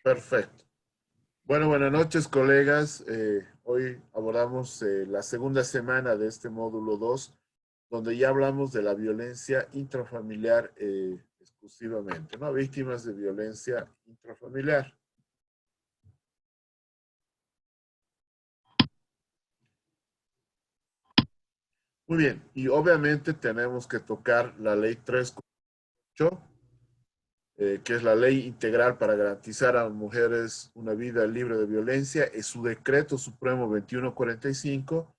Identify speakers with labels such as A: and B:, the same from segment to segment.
A: Perfecto. Bueno, buenas noches, colegas. Hoy abordamos la segunda semana de este módulo 2, donde ya hablamos de la violencia intrafamiliar exclusivamente, ¿no? Víctimas de violencia intrafamiliar. Muy bien, y obviamente tenemos que tocar la ley 348, que es la ley integral para garantizar a las mujeres una vida libre de violencia, es su decreto supremo 2145.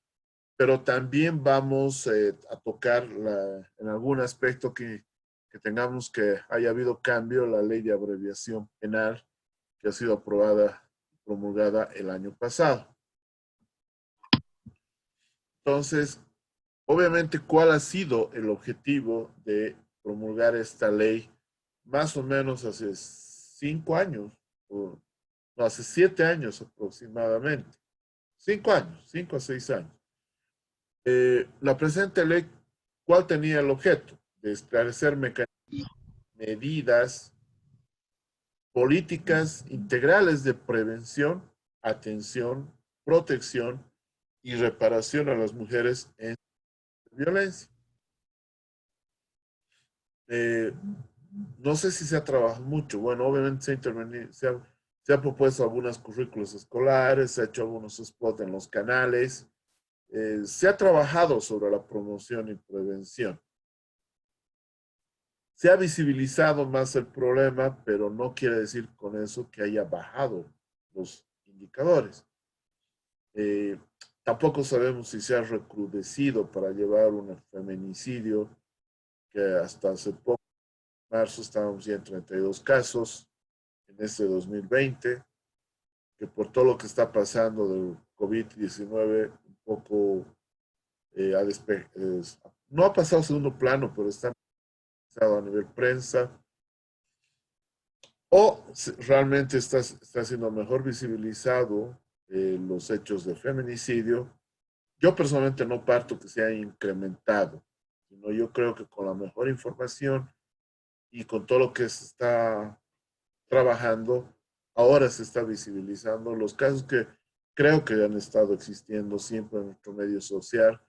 A: Pero también vamos a tocar en algún aspecto que tengamos que haya habido cambio, la ley de abreviación penal que ha sido aprobada y promulgada el año pasado. Entonces, obviamente, ¿cuál ha sido el objetivo de promulgar esta ley? Más o menos hace 5 años, o no, hace 7 años aproximadamente. 5 años, 5 a 6 años. La presente ley, ¿cuál tenía el objeto? De esclarecer medidas, políticas integrales de prevención, atención, protección y reparación a las mujeres en violencia. Eh, no sé si se ha trabajado mucho. Bueno, obviamente se ha propuesto algunas currículos escolares, se ha hecho algunos spots en los canales, se ha trabajado sobre la promoción y prevención. Se ha visibilizado más el problema, pero no quiere decir con eso que haya bajado los indicadores. Eh, Tampoco sabemos si se ha recrudecido para llevar un feminicidio, que hasta hace poco, en marzo, estábamos ya en 32 casos en este 2020, que por todo lo que está pasando del COVID-19, un poco no ha pasado a segundo plano, pero está a nivel prensa. O realmente está siendo mejor visibilizado los hechos de feminicidio. Yo personalmente no parto que se haya incrementado, sino yo creo que con la mejor información y con todo lo que se está trabajando, ahora se está visibilizando los casos que creo que han estado existiendo siempre en nuestro medio social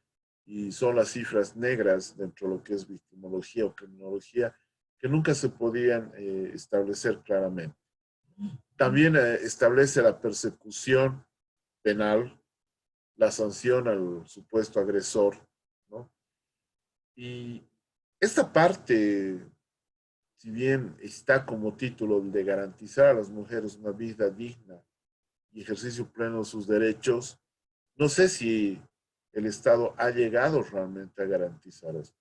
A: y son las cifras negras dentro de lo que es victimología o criminología que nunca se podían establecer claramente. También establece la persecución penal, la sanción al supuesto agresor, ¿no? Y esta parte, si bien está como título de garantizar a las mujeres una vida digna y ejercicio pleno de sus derechos, no sé si el Estado ha llegado realmente a garantizar esto.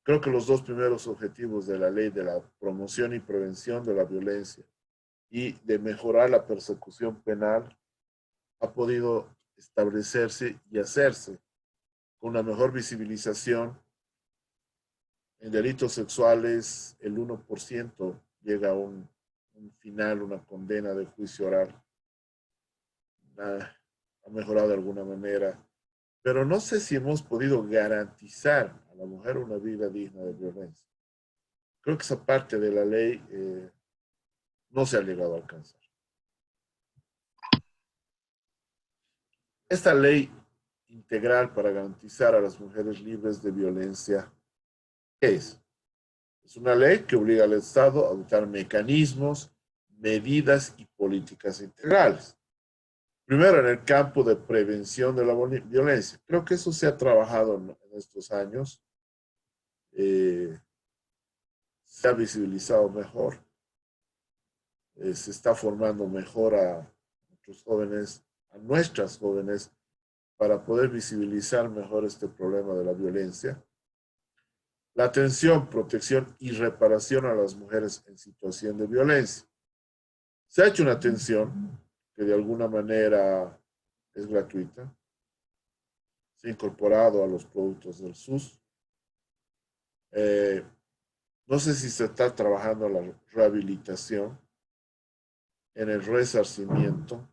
A: Creo que los dos primeros objetivos de la ley de la promoción y prevención de la violencia y de mejorar la persecución penal ha podido establecerse y hacerse con una mejor visibilización. En delitos sexuales, el 1% llega a un final, una condena de juicio oral. Ha mejorado de alguna manera, pero no sé si hemos podido garantizar a la mujer una vida digna de violencia. Creo que esa parte de la ley no se ha llegado a alcanzar. Esta ley integral para garantizar a las mujeres libres de violencia, ¿qué es? Es una ley que obliga al Estado a adoptar mecanismos, medidas y políticas integrales. Primero, en el campo de prevención de la violencia. Creo que eso se ha trabajado en estos años. Eh, Se ha visibilizado mejor. Se está formando mejor a nuestros jóvenes, a nuestras jóvenes, para poder visibilizar mejor este problema de la violencia. La atención, protección y reparación a las mujeres en situación de violencia. Se ha hecho una atención que de alguna manera es gratuita. Se ha incorporado a los productos del SUS. Eh, no sé si se está trabajando la rehabilitación, en el resarcimiento,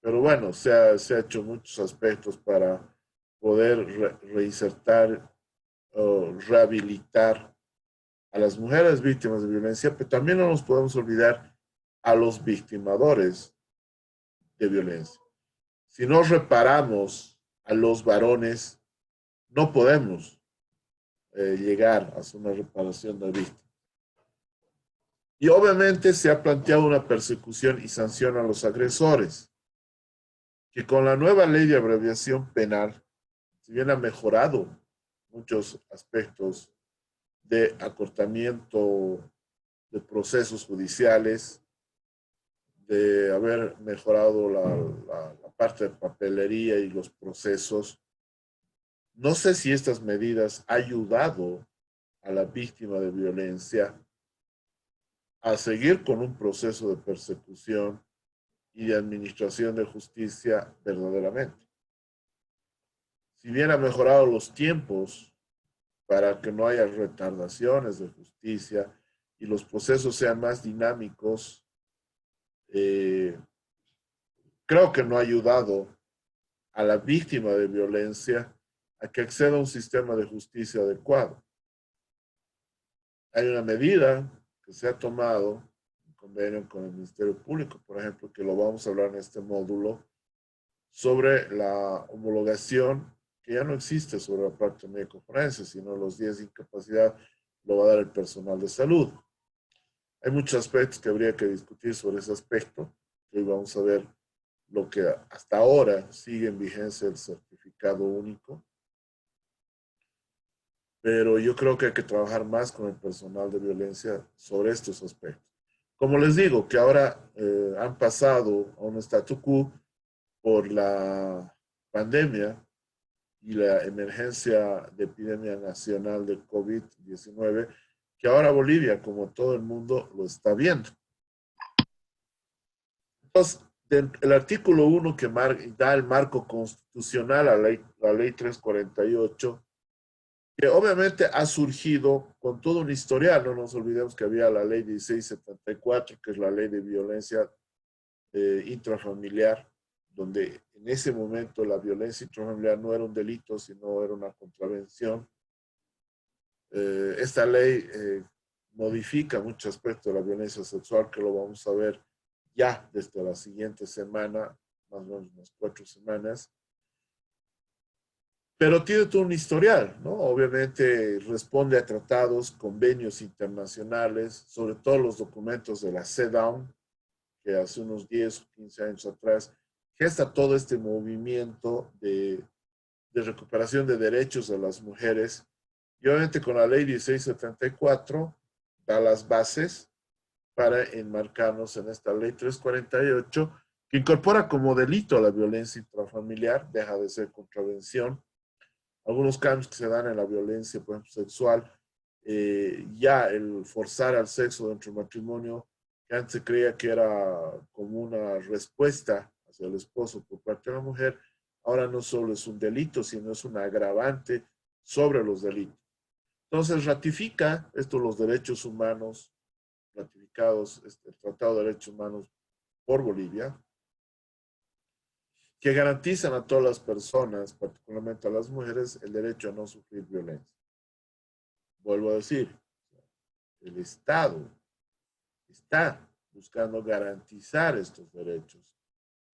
A: pero bueno, se ha hecho muchos aspectos para poder reinsertar o rehabilitar a las mujeres víctimas de violencia, pero también no nos podemos olvidar a los victimadores de violencia. Si no reparamos a los varones, no podemos llegar a hacer una reparación de víctimas. Y obviamente se ha planteado una persecución y sanción a los agresores, que con la nueva ley de abreviación penal, si bien ha mejorado muchos aspectos de acortamiento de procesos judiciales, de haber mejorado la parte de papelería y los procesos, no sé si estas medidas han ayudado a la víctima de violencia a seguir con un proceso de persecución y de administración de justicia verdaderamente. Si bien ha mejorado los tiempos para que no haya retardaciones de justicia y los procesos sean más dinámicos, creo que no ha ayudado a la víctima de violencia a que acceda a un sistema de justicia adecuado. Hay una medida que se ha tomado en convenio con el Ministerio Público, por ejemplo, que lo vamos a hablar en este módulo, sobre la homologación que ya no existe sobre la parte médico-forense, sino los días de incapacidad lo va a dar el personal de salud. Hay muchos aspectos que habría que discutir sobre ese aspecto. Hoy vamos a ver lo que hasta ahora sigue en vigencia el certificado único. Pero yo creo que hay que trabajar más con el personal de violencia sobre estos aspectos. Como les digo, que ahora han pasado a un statu quo por la pandemia y la emergencia de epidemia nacional de COVID-19, que ahora Bolivia, como todo el mundo, lo está viendo. Entonces, el artículo 1 que da el marco constitucional a la ley 348, que obviamente ha surgido con todo un historial. No nos olvidemos que había la ley 1674, que es la ley de violencia intrafamiliar, donde en ese momento la violencia intrafamiliar no era un delito, sino era una contravención. Esta ley modifica muchos aspectos de la violencia sexual, que lo vamos a ver ya desde la siguiente semana, más o menos unas 4 semanas. Pero tiene todo un historial, ¿no? Obviamente responde a tratados, convenios internacionales, sobre todo los documentos de la CEDAW, que hace unos 10 o 15 años atrás gesta todo este movimiento de recuperación de derechos de las mujeres. Y obviamente con la ley 1674 da las bases para enmarcarnos en esta ley 348, que incorpora como delito a la violencia intrafamiliar, deja de ser contravención. Algunos cambios que se dan en la violencia, por ejemplo, sexual, ya el forzar al sexo dentro del matrimonio, que antes se creía que era como una respuesta hacia el esposo por parte de la mujer, ahora no solo es un delito, sino es un agravante sobre los delitos. Entonces ratifica esto los derechos humanos, ratificados, el Tratado de Derechos Humanos por Bolivia, que garantizan a todas las personas, particularmente a las mujeres, el derecho a no sufrir violencia. Vuelvo a decir, el Estado está buscando garantizar estos derechos.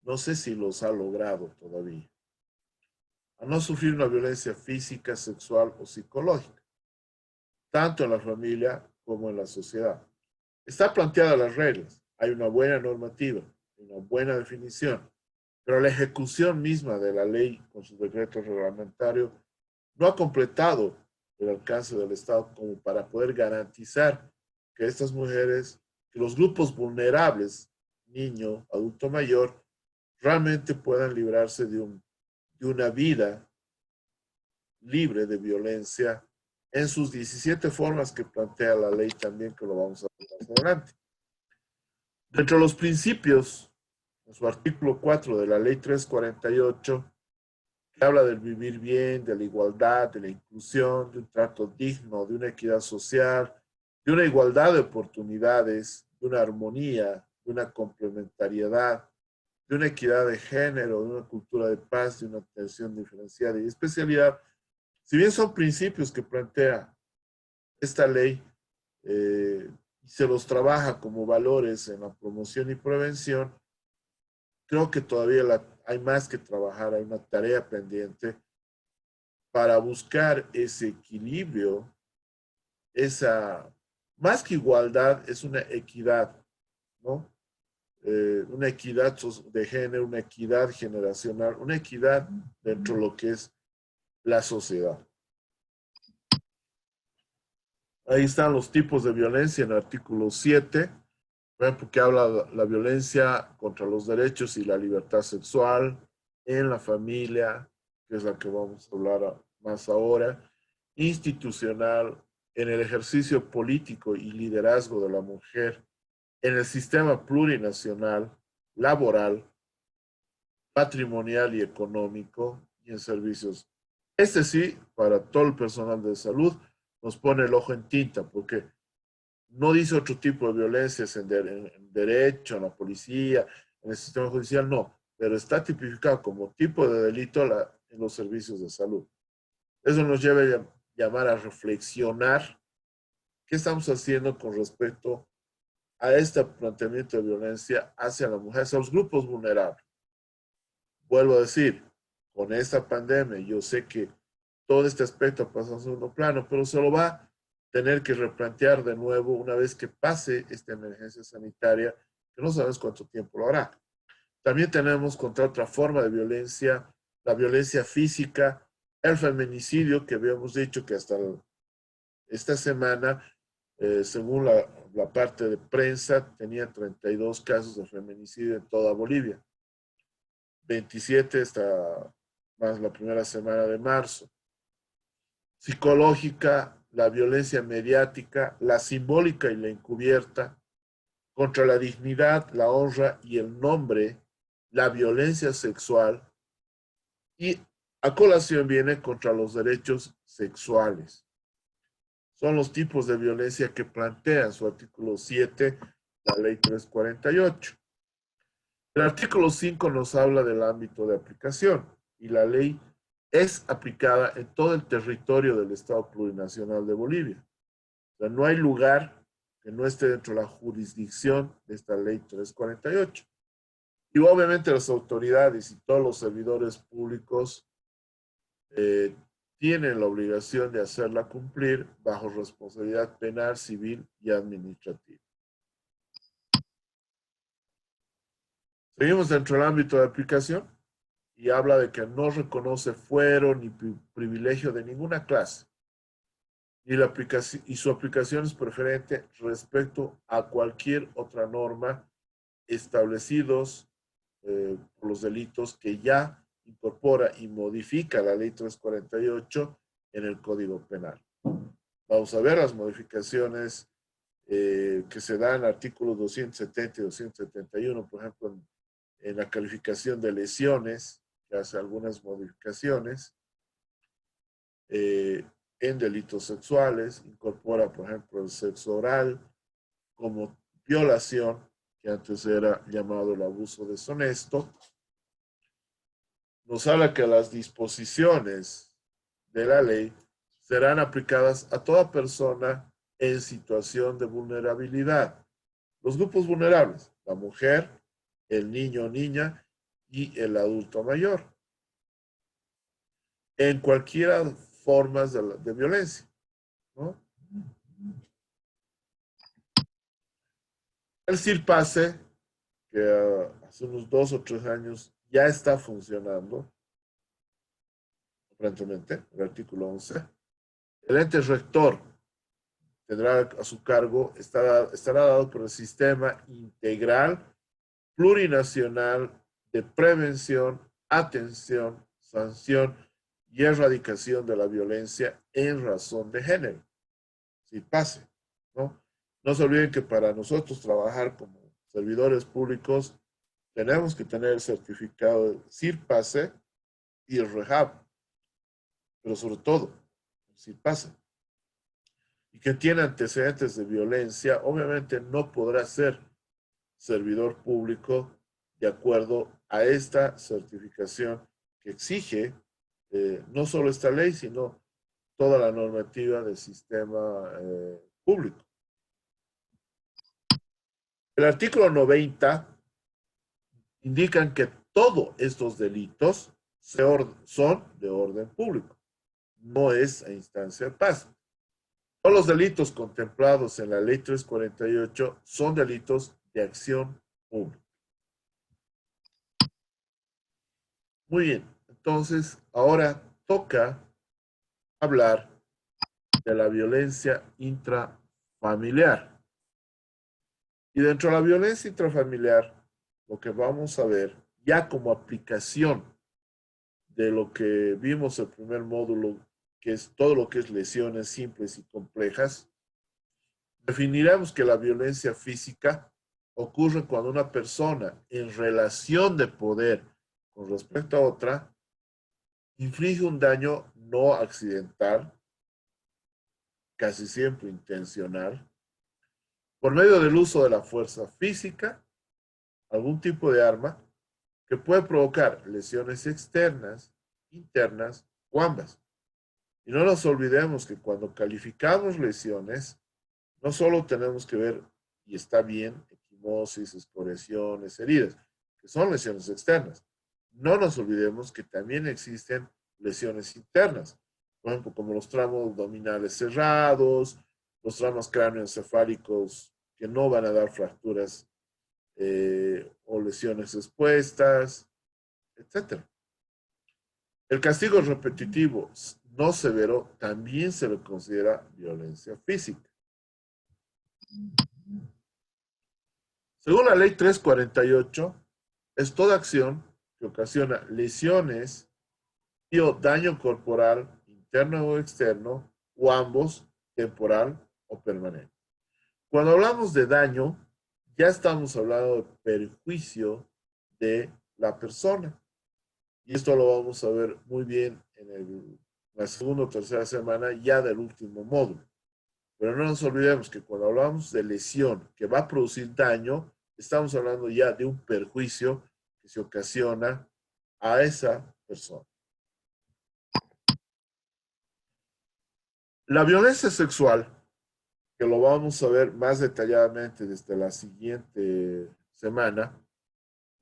A: No sé si los ha logrado todavía. A no sufrir una violencia física, sexual o psicológica, tanto en la familia como en la sociedad. Está planteadas las reglas, hay una buena normativa, una buena definición, pero la ejecución misma de la ley con sus decretos reglamentarios no ha completado el alcance del Estado como para poder garantizar que estas mujeres, que los grupos vulnerables, niño, adulto mayor, realmente puedan librarse de una vida libre de violencia en sus 17 formas que plantea la ley también, que lo vamos a ver más adelante. Dentro de los principios, en su artículo 4 de la ley 348, que habla del vivir bien, de la igualdad, de la inclusión, de un trato digno, de una equidad social, de una igualdad de oportunidades, de una armonía, de una complementariedad, de una equidad de género, de una cultura de paz, de una atención diferenciada y especialidad. Si bien son principios que plantea esta ley, y se los trabaja como valores en la promoción y prevención, creo que todavía hay más que trabajar, hay una tarea pendiente para buscar ese equilibrio, esa, más que igualdad, es una equidad, ¿no? Una equidad de género, una equidad generacional, una equidad dentro de lo que es la sociedad. Ahí están los tipos de violencia en el artículo 7, por ejemplo, que habla de la violencia contra los derechos y la libertad sexual en la familia, que es la que vamos a hablar más ahora, institucional, en el ejercicio político y liderazgo de la mujer, en el sistema plurinacional, laboral, patrimonial y económico y en servicios. Este sí, para todo el personal de salud, nos pone el ojo en tinta, porque no dice otro tipo de violencias en derecho, en la policía, en el sistema judicial, no, pero está tipificado como tipo de delito en los servicios de salud. Eso nos lleva a llamar a reflexionar qué estamos haciendo con respecto a este planteamiento de violencia hacia la mujer, hacia los grupos vulnerables. Vuelvo a decir, con esta pandemia, yo sé que todo este aspecto pasa a segundo plano, pero se lo va a tener que replantear de nuevo una vez que pase esta emergencia sanitaria, que no sabemos cuánto tiempo lo hará. También tenemos contra otra forma de violencia, la violencia física, el feminicidio, que habíamos dicho que hasta esta semana, según la parte de prensa, tenía 32 casos de feminicidio en toda Bolivia. 27 hasta más la primera semana de marzo. Psicológica, la violencia mediática, la simbólica y la encubierta, contra la dignidad, la honra y el nombre, la violencia sexual y a colación viene contra los derechos sexuales. Son los tipos de violencia que plantea en su artículo 7 la ley 348. El artículo 5 nos habla del ámbito de aplicación y la ley es aplicada en todo el territorio del Estado Plurinacional de Bolivia. O sea, no hay lugar que no esté dentro de la jurisdicción de esta ley 348. Y obviamente las autoridades y todos los servidores públicos eh, tienen la obligación de hacerla cumplir bajo responsabilidad penal, civil y administrativa. Seguimos dentro del ámbito de aplicación y habla de que no reconoce fuero ni privilegio de ninguna clase y su aplicación es preferente respecto a cualquier otra norma establecidos por los delitos que ya incorpora y modifica la ley 348 en el Código Penal. Vamos a ver las modificaciones que se dan en artículos 270 y 271, por ejemplo, en la calificación de lesiones, que hace algunas modificaciones, en delitos sexuales, incorpora, por ejemplo, el sexo oral como violación, que antes era llamado el abuso deshonesto. Nos habla que las disposiciones de la ley serán aplicadas a toda persona en situación de vulnerabilidad. Los grupos vulnerables, la mujer, el niño o niña y el adulto mayor, en cualquiera formas de violencia, ¿no? El CIRPASE, que hace unos 2 o 3 años ya está funcionando, aparentemente, el artículo 11. El ente rector tendrá a su cargo, estará dado por el Sistema Integral Plurinacional de Prevención, Atención, Sanción y Erradicación de la Violencia en razón de género. Si pase, ¿no? No se olviden que para nosotros trabajar como servidores públicos tenemos que tener el certificado de CIRPASE y el REHAB, pero sobre todo el CIRPASE. Y que tiene antecedentes de violencia, obviamente no podrá ser servidor público de acuerdo a esta certificación que exige no solo esta ley, sino toda la normativa del sistema público. El artículo 90 indican que todos estos delitos son de orden público, no es a instancia de paz. Todos los delitos contemplados en la ley 348 son delitos de acción pública. Muy bien, entonces ahora toca hablar de la violencia intrafamiliar. Y dentro de la violencia intrafamiliar, lo que vamos a ver ya como aplicación de lo que vimos el primer módulo, que es todo lo que es lesiones simples y complejas, definiremos que la violencia física ocurre cuando una persona en relación de poder con respecto a otra inflige un daño no accidental, casi siempre intencional, por medio del uso de la fuerza física, algún tipo de arma, que puede provocar lesiones externas, internas o ambas. Y no nos olvidemos que cuando calificamos lesiones, no solo tenemos que ver, y está bien, equimosis, escoriaciones, heridas, que son lesiones externas. No nos olvidemos que también existen lesiones internas, por ejemplo, como los tramos abdominales cerrados, los tramos cráneoencefálicos que no van a dar fracturas o lesiones expuestas, etcétera. El castigo repetitivo no severo también se le considera violencia física. Según la ley 348, es toda acción que ocasiona lesiones y o daño corporal interno o externo, o ambos, temporal o permanente. Cuando hablamos de daño, ya estamos hablando de perjuicio de la persona. Y esto lo vamos a ver muy bien en la segunda o tercera semana ya del último módulo. Pero no nos olvidemos que cuando hablamos de lesión que va a producir daño, estamos hablando ya de un perjuicio que se ocasiona a esa persona. La violencia sexual, que lo vamos a ver más detalladamente desde la siguiente semana,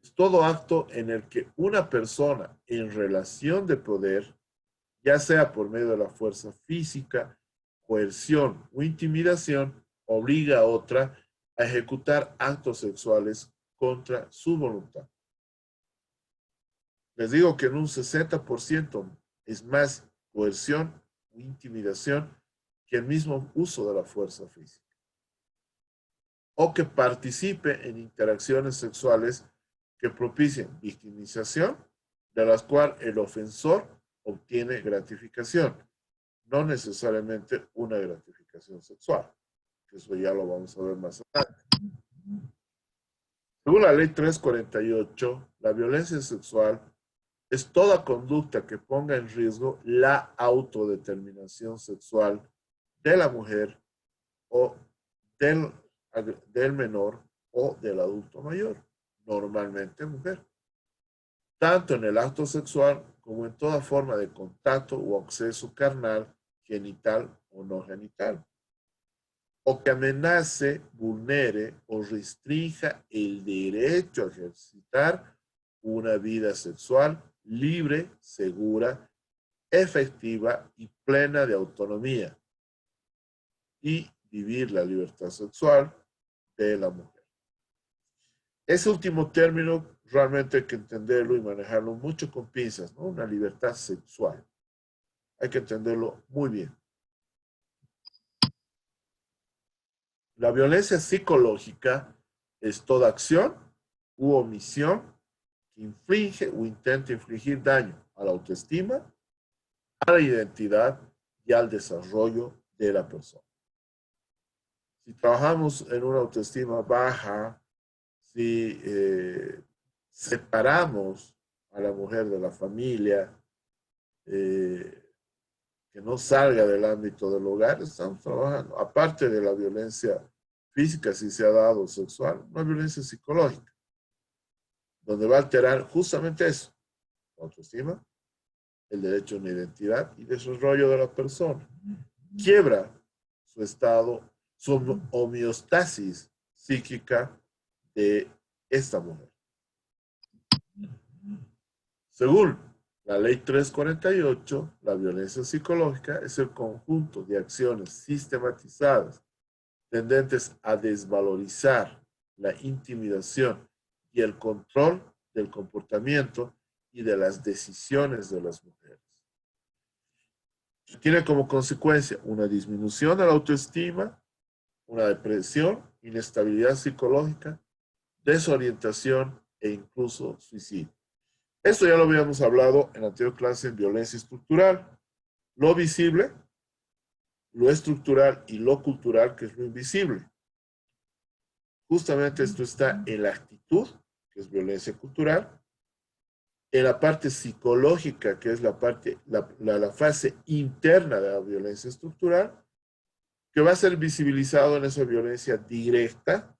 A: es todo acto en el que una persona en relación de poder, ya sea por medio de la fuerza física, coerción o intimidación, obliga a otra a ejecutar actos sexuales contra su voluntad. Les digo que en un 60% es más coerción o intimidación que el mismo uso de la fuerza física. O que participe en interacciones sexuales que propicien victimización, de las cuales el ofensor obtiene gratificación, no necesariamente una gratificación sexual, que eso ya lo vamos a ver más adelante. Según la ley 348, la violencia sexual es toda conducta que ponga en riesgo la autodeterminación sexual de la mujer o del, del menor o del adulto mayor, normalmente mujer, tanto en el acto sexual como en toda forma de contacto o acceso carnal, genital o no genital, o que amenace, vulnere o restrinja el derecho a ejercitar una vida sexual libre, segura, efectiva y plena de autonomía, y vivir la libertad sexual de la mujer. Ese último término realmente hay que entenderlo y manejarlo mucho con pinzas, ¿no? Una libertad sexual. Hay que entenderlo muy bien. La violencia psicológica es toda acción u omisión que inflige o intenta infligir daño a la autoestima, a la identidad y al desarrollo de la persona. Si trabajamos en una autoestima baja, si separamos a la mujer de la familia, que no salga del ámbito del hogar, estamos trabajando, aparte de la violencia física, si se ha dado sexual, una violencia psicológica, donde va a alterar justamente eso, la autoestima, el derecho a una identidad y desarrollo de la persona. Quiebra su estado, su homeostasis psíquica de esta mujer. Según la Ley 348, la violencia psicológica es el conjunto de acciones sistematizadas tendentes a desvalorizar la intimidación y el control del comportamiento y de las decisiones de las mujeres. Tiene como consecuencia una disminución de la autoestima, una depresión, inestabilidad psicológica, desorientación e incluso suicidio. Esto ya lo habíamos hablado en la anterior clase en violencia estructural. Lo visible, lo estructural y lo cultural, que es lo invisible. Justamente esto está en la actitud, que es violencia cultural, en la parte psicológica, que es la fase interna de la violencia estructural, que va a ser visibilizado en esa violencia directa,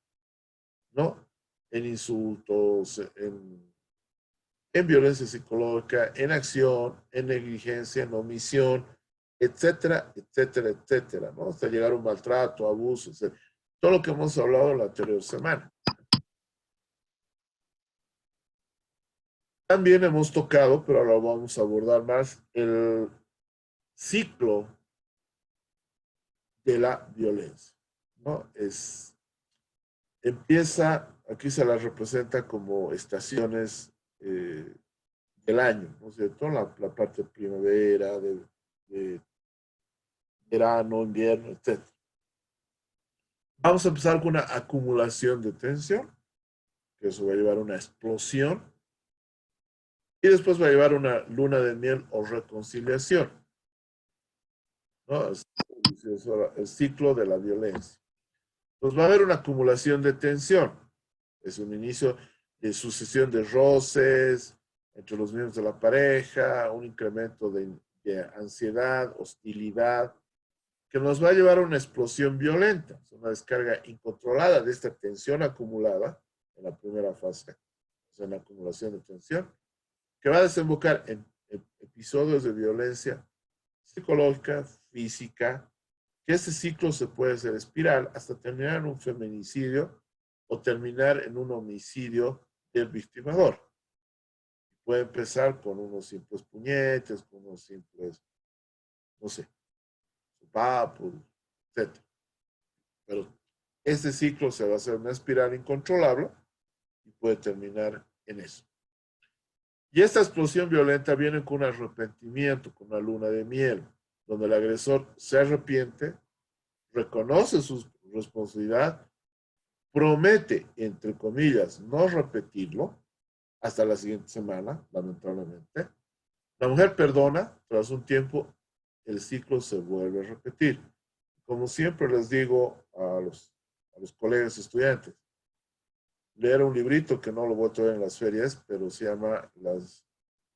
A: ¿no? En insultos, en violencia psicológica, en acción, en negligencia, en omisión, etcétera, etcétera, etcétera, ¿no? Hasta llegar a un maltrato, abuso, etcétera. Todo lo que hemos hablado en la anterior semana. También hemos tocado, pero ahora vamos a abordar más, el ciclo de la violencia, ¿no? Empieza, aquí se la representa como estaciones del año, ¿no es cierto? La parte de primavera, de verano, invierno, etc. Vamos a empezar con una acumulación de tensión, que eso va a llevar a una explosión, y después va a llevar a una luna de miel o reconciliación, ¿no? Es el ciclo de la violencia. Pues va a haber una acumulación de tensión. Es un inicio de sucesión de roces entre los miembros de la pareja, un incremento de ansiedad, hostilidad, que nos va a llevar a una explosión violenta, una descarga incontrolada de esta tensión acumulada en la primera fase, o sea, en la acumulación de tensión, que va a desembocar en episodios de violencia psicológica, física, que este ciclo se puede hacer espiral hasta terminar en un feminicidio o terminar en un homicidio del victimador. Puede empezar con unos simples puñetes, con unos simples, no sé, papos, etc. Pero este ciclo se va a hacer una espiral incontrolable y puede terminar en eso. Y esta explosión violenta viene con un arrepentimiento, con una luna de miel, donde el agresor se arrepiente, reconoce su responsabilidad, promete, entre comillas, no repetirlo hasta la siguiente semana, lamentablemente. La mujer perdona, tras un tiempo el ciclo se vuelve a repetir. Como siempre les digo a los colegas estudiantes, leer un librito que no lo voy a traer en las ferias, pero se llama Las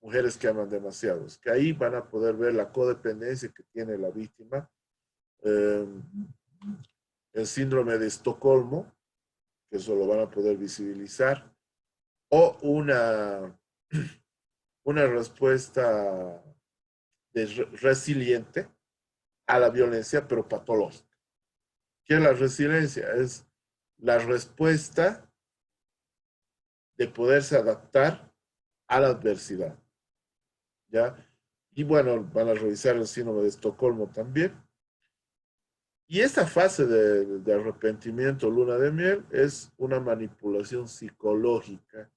A: mujeres que aman demasiado. Es que ahí van a poder ver la codependencia que tiene la víctima, el síndrome de Estocolmo, que eso lo van a poder visibilizar, o una respuesta resiliente a la violencia, pero patológica. ¿Qué es la resiliencia? Es la respuesta de poderse adaptar a la adversidad, ¿ya? Y bueno, van a revisar el síndrome de Estocolmo también. Y esta fase de arrepentimiento, luna de miel, es una manipulación psicológica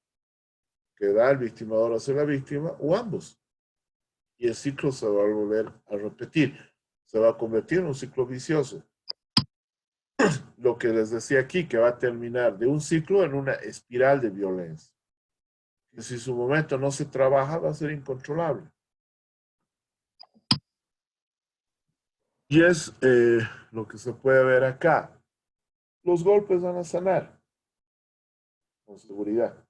A: que da al victimador hacia la víctima o ambos. Y el ciclo se va a volver a repetir. Se va a convertir en un ciclo vicioso. Lo que les decía aquí, que va a terminar de un ciclo en una espiral de violencia. Que si su momento no se trabaja, va a ser incontrolable. Y es lo que se puede ver acá. Los golpes van a sanar, con seguridad.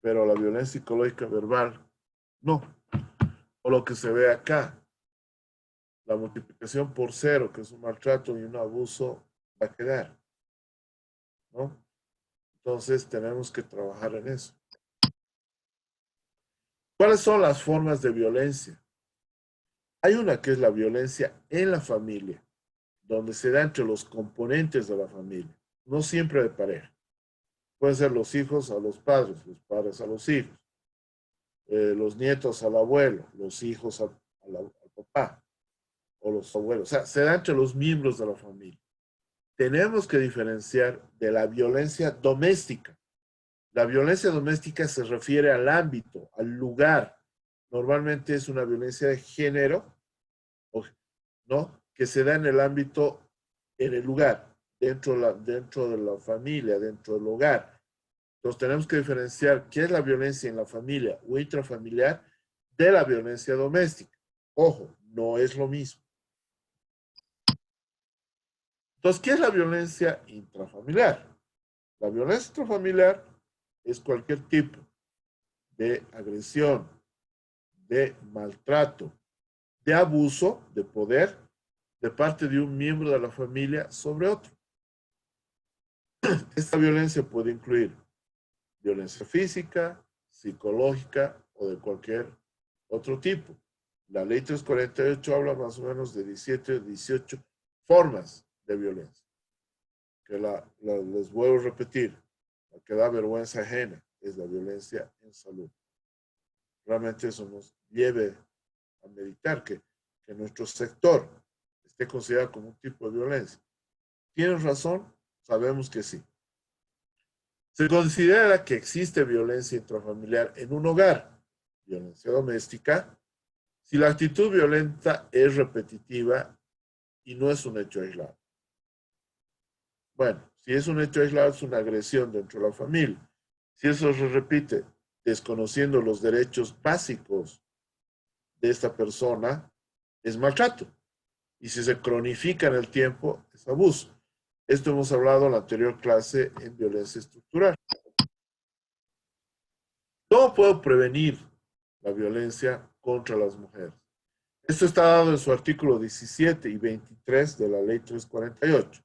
A: Pero la violencia psicológica verbal, no. O lo que se ve acá, la multiplicación por cero, que es un maltrato y un abuso, va a quedar, ¿no? Entonces tenemos que trabajar en eso. ¿Cuáles son las formas de violencia? Hay una que es la violencia en la familia, donde se da entre los componentes de la familia. no siempre de pareja. Pueden ser los hijos a los padres a los hijos, los nietos al abuelo, los hijos al papá o los abuelos. O sea, se da entre los miembros de la familia. Tenemos que diferenciar de la violencia doméstica. La violencia doméstica se refiere al ámbito, al lugar. Normalmente es una violencia de género, ¿no? Que se da en el ámbito, en el lugar, dentro de la familia, dentro del hogar. Entonces tenemos que diferenciar qué es la violencia en la familia o intrafamiliar de la violencia doméstica. Ojo, no es lo mismo. Entonces, ¿qué es la violencia intrafamiliar? La violencia intrafamiliar es cualquier tipo de agresión, de maltrato, de abuso de poder de parte de un miembro de la familia sobre otro. Esta violencia puede incluir violencia física, psicológica o de cualquier otro tipo. La ley 348 habla más o menos de 17 o 18 formas de violencia. Que les vuelvo a repetir, la que da vergüenza ajena es la violencia en salud. Realmente eso nos lleve a meditar que nuestro sector esté considerado como un tipo de violencia. ¿Tienen razón? Sabemos que sí. Se considera que existe violencia intrafamiliar en un hogar, violencia doméstica, si la actitud violenta es repetitiva y no es un hecho aislado. Bueno, si es un hecho aislado, es una agresión dentro de la familia. Si eso se repite, desconociendo los derechos básicos de esta persona, es maltrato. Y si se cronifica en el tiempo, es abuso. Esto hemos hablado en la anterior clase en violencia estructural. ¿Cómo puedo prevenir la violencia contra las mujeres? Esto está dado en su artículo 17 y 23 de la ley 348.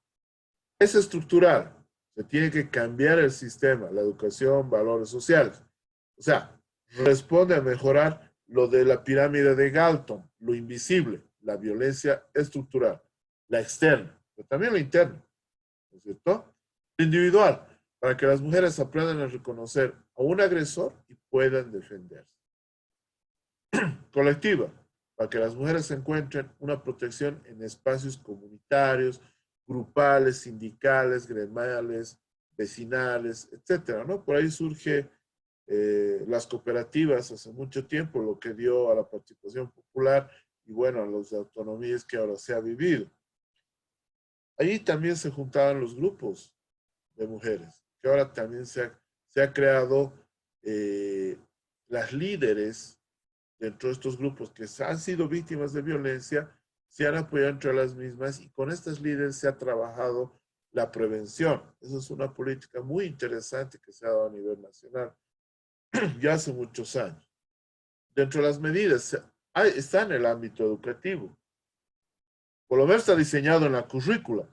A: Es estructural. Se tiene que cambiar el sistema, la educación, valores sociales. O sea, responde a mejorar lo de la pirámide de Galton, lo invisible, la violencia estructural, la externa, pero también la interna, ¿no es cierto? Individual, para que las mujeres aprendan a reconocer a un agresor y puedan defenderse. Colectiva, para que las mujeres encuentren una protección en espacios comunitarios, grupales, sindicales, gremiales, vecinales, etcétera, ¿no? Por ahí surge las cooperativas hace mucho tiempo, lo que dio a la participación popular y bueno, a las autonomías que ahora se ha vivido. Allí también se juntaban los grupos de mujeres, que ahora también se ha creado las líderes dentro de estos grupos que han sido víctimas de violencia, se han apoyado entre las mismas y con estas líderes se ha trabajado la prevención. Esa es una política muy interesante que se ha dado a nivel nacional ya hace muchos años. Dentro de las medidas está en el ámbito educativo. Por lo menos está diseñado en la currícula.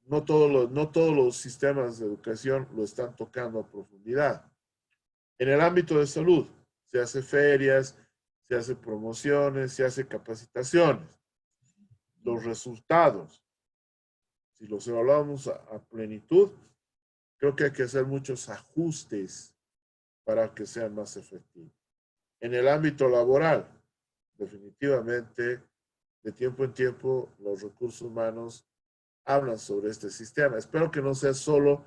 A: No todos los sistemas de educación lo están tocando a profundidad. En el ámbito de salud, se hace ferias, se hace promociones, se hace capacitaciones. Los resultados, si los evaluamos a plenitud, creo que hay que hacer muchos ajustes para que sean más efectivos. En el ámbito laboral, definitivamente, de tiempo en tiempo, los recursos humanos hablan sobre este sistema. Espero que no sea solo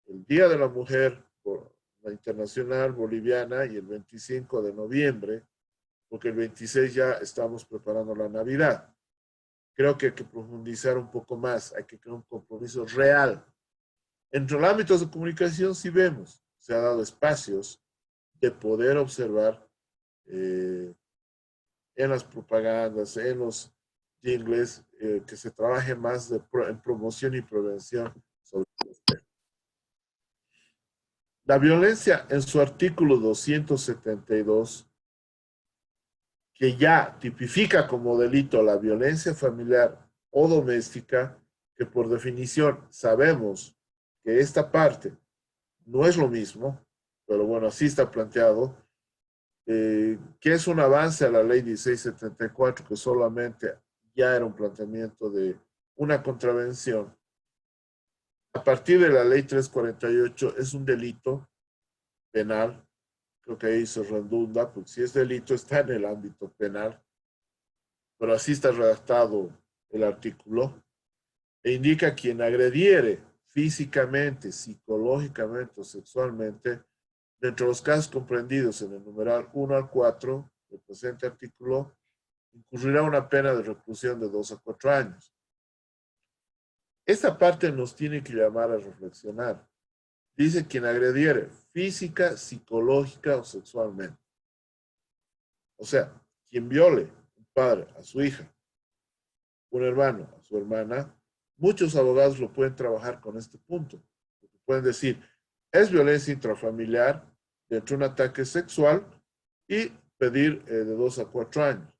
A: el Día de la Mujer, la Internacional Boliviana, y el 25 de noviembre, porque el 26 ya estamos preparando la Navidad. Creo que hay que profundizar un poco más, hay que crear un compromiso real. Entre los ámbitos de comunicación, sí vemos, se ha dado espacios de poder observar en las propagandas, en los jingles, que se trabaje más en promoción y prevención sobre los temas. La violencia en su artículo 272, que ya tipifica como delito la violencia familiar o doméstica, que por definición sabemos que esta parte no es lo mismo, pero bueno, así está planteado, que es un avance a la ley 1674, que solamente ya era un planteamiento de una contravención. a partir de la ley 348 es un delito penal. Creo que ahí se redunda, porque si es delito está en el ámbito penal, pero así está redactado el artículo, e indica quien agrediere físicamente, psicológicamente o sexualmente, dentro de los casos comprendidos en el numeral 1 al 4 del presente artículo, incurrirá una pena de reclusión de 2 a 4 años. Esta parte nos tiene que llamar a reflexionar. Dice quien agrediere física, psicológica o sexualmente. O sea, quien viole un padre a su hija, un hermano a su hermana, muchos abogados lo pueden trabajar con este punto. Pueden decir, es violencia intrafamiliar dentro de un ataque sexual y pedir de 2 a 4 años.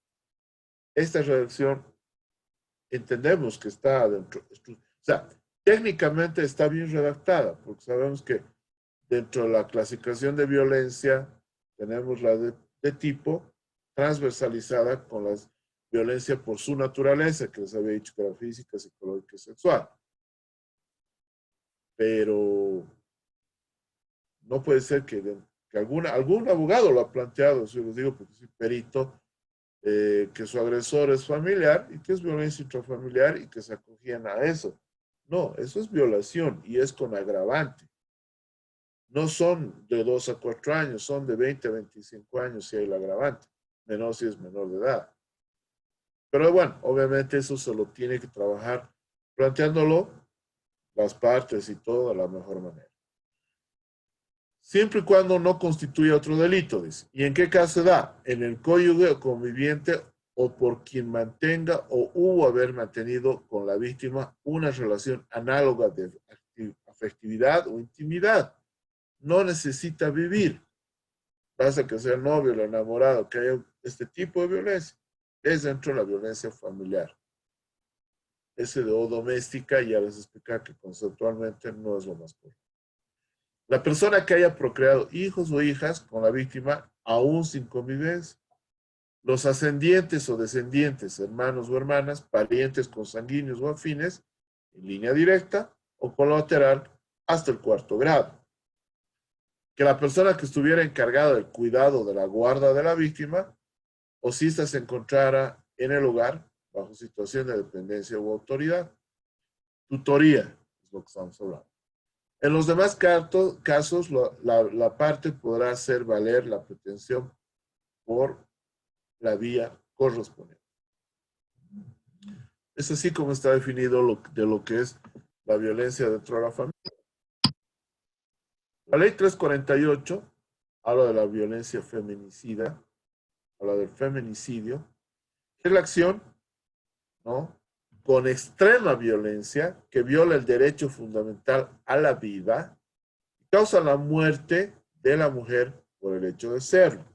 A: Esta redacción entendemos que está dentro, o sea, técnicamente está bien redactada, porque sabemos que dentro de la clasificación de violencia tenemos la de tipo transversalizada con la violencia por su naturaleza, que les había dicho que era física, psicológica y sexual. Pero no puede ser que algún abogado lo ha planteado, yo les digo porque soy perito, que su agresor es familiar y que es violencia intrafamiliar y que se acogían a eso. No, eso es violación y es con agravante. No son de 2 a 4 años, son de 20 a 25 años si hay el agravante. Menor si es menor de edad. Pero bueno, obviamente eso se lo tiene que trabajar planteándolo las partes y todo de la mejor manera. Siempre y cuando no constituya otro delito, dice. ¿Y en qué caso se da? En el cónyuge o conviviente o por quien mantenga o hubo haber mantenido con la víctima una relación análoga de afectividad o intimidad. No necesita vivir. Basta que sea novio o enamorado, que haya este tipo de violencia. Es dentro de la violencia familiar. Ese de o doméstica, ya les explica que conceptualmente no es lo más correcto. La persona que haya procreado hijos o hijas con la víctima aún sin convivencia. Los ascendientes o descendientes, hermanos o hermanas, parientes consanguíneos o afines, en línea directa o colateral hasta el 4º grado. Que la persona que estuviera encargada del cuidado de la guarda de la víctima o si ésta se encontrara en el hogar bajo situación de dependencia u autoridad. Tutoría es lo que estamos hablando. En los demás casos, la parte podrá hacer valer la pretensión por la vía correspondiente. Es así como está definido de lo que es la violencia dentro de la familia. La ley 348 habla de la violencia feminicida, habla del feminicidio, que es la acción, ¿no?, con extrema violencia que viola el derecho fundamental a la vida y causa la muerte de la mujer por el hecho de serlo,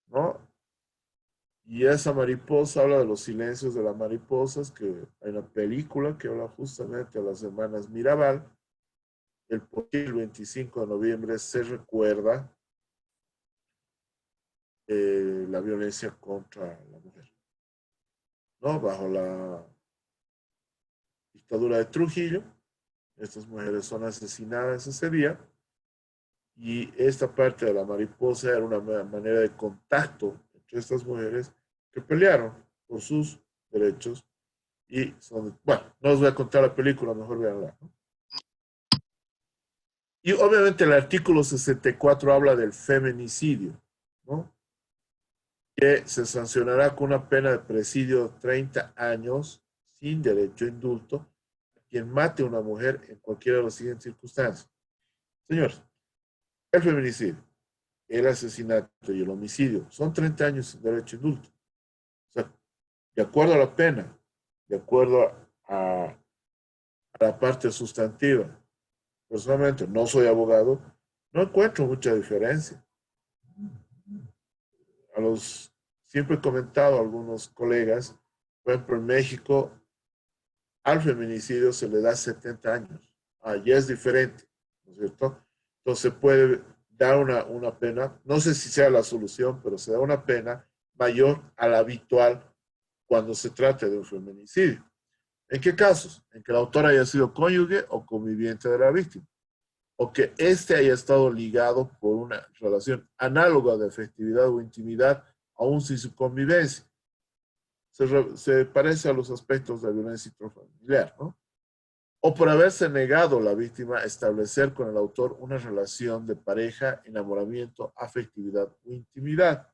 A: ¿no? Y esa mariposa habla de los silencios de las mariposas, que hay una película que habla justamente de las hermanas Mirabal, el por qué el 25 de noviembre se recuerda la violencia contra la mujer, ¿no? Bajo la dictadura de Trujillo, estas mujeres son asesinadas ese día y esta parte de la mariposa era una manera de contacto entre estas mujeres que pelearon por sus derechos y son, bueno, no os voy a contar la película, mejor veanla, ¿no? Y obviamente el artículo 64 habla del feminicidio, ¿no?, que se sancionará con una pena de presidio de 30 años sin derecho a indulto a quien mate a una mujer en cualquiera de las siguientes circunstancias. Señores, el feminicidio, el asesinato y el homicidio son 30 años sin derecho a indulto. O sea, de acuerdo a la pena, de acuerdo a la parte sustantiva. Personalmente, no soy abogado, no encuentro mucha diferencia. Siempre he comentado a algunos colegas, por ejemplo, en México, al feminicidio se le da 70 años. Ya es diferente, ¿no es cierto? Entonces puede dar una pena, no sé si sea la solución, pero se da una pena mayor a la habitual cuando se trata de un feminicidio. ¿En qué casos? En que el autor haya sido cónyuge o conviviente de la víctima, o que éste haya estado ligado por una relación análoga de afectividad o intimidad, aún sin su convivencia. Se parece a los aspectos de la violencia intrafamiliar, ¿no? O por haberse negado la víctima a establecer con el autor una relación de pareja, enamoramiento, afectividad o intimidad,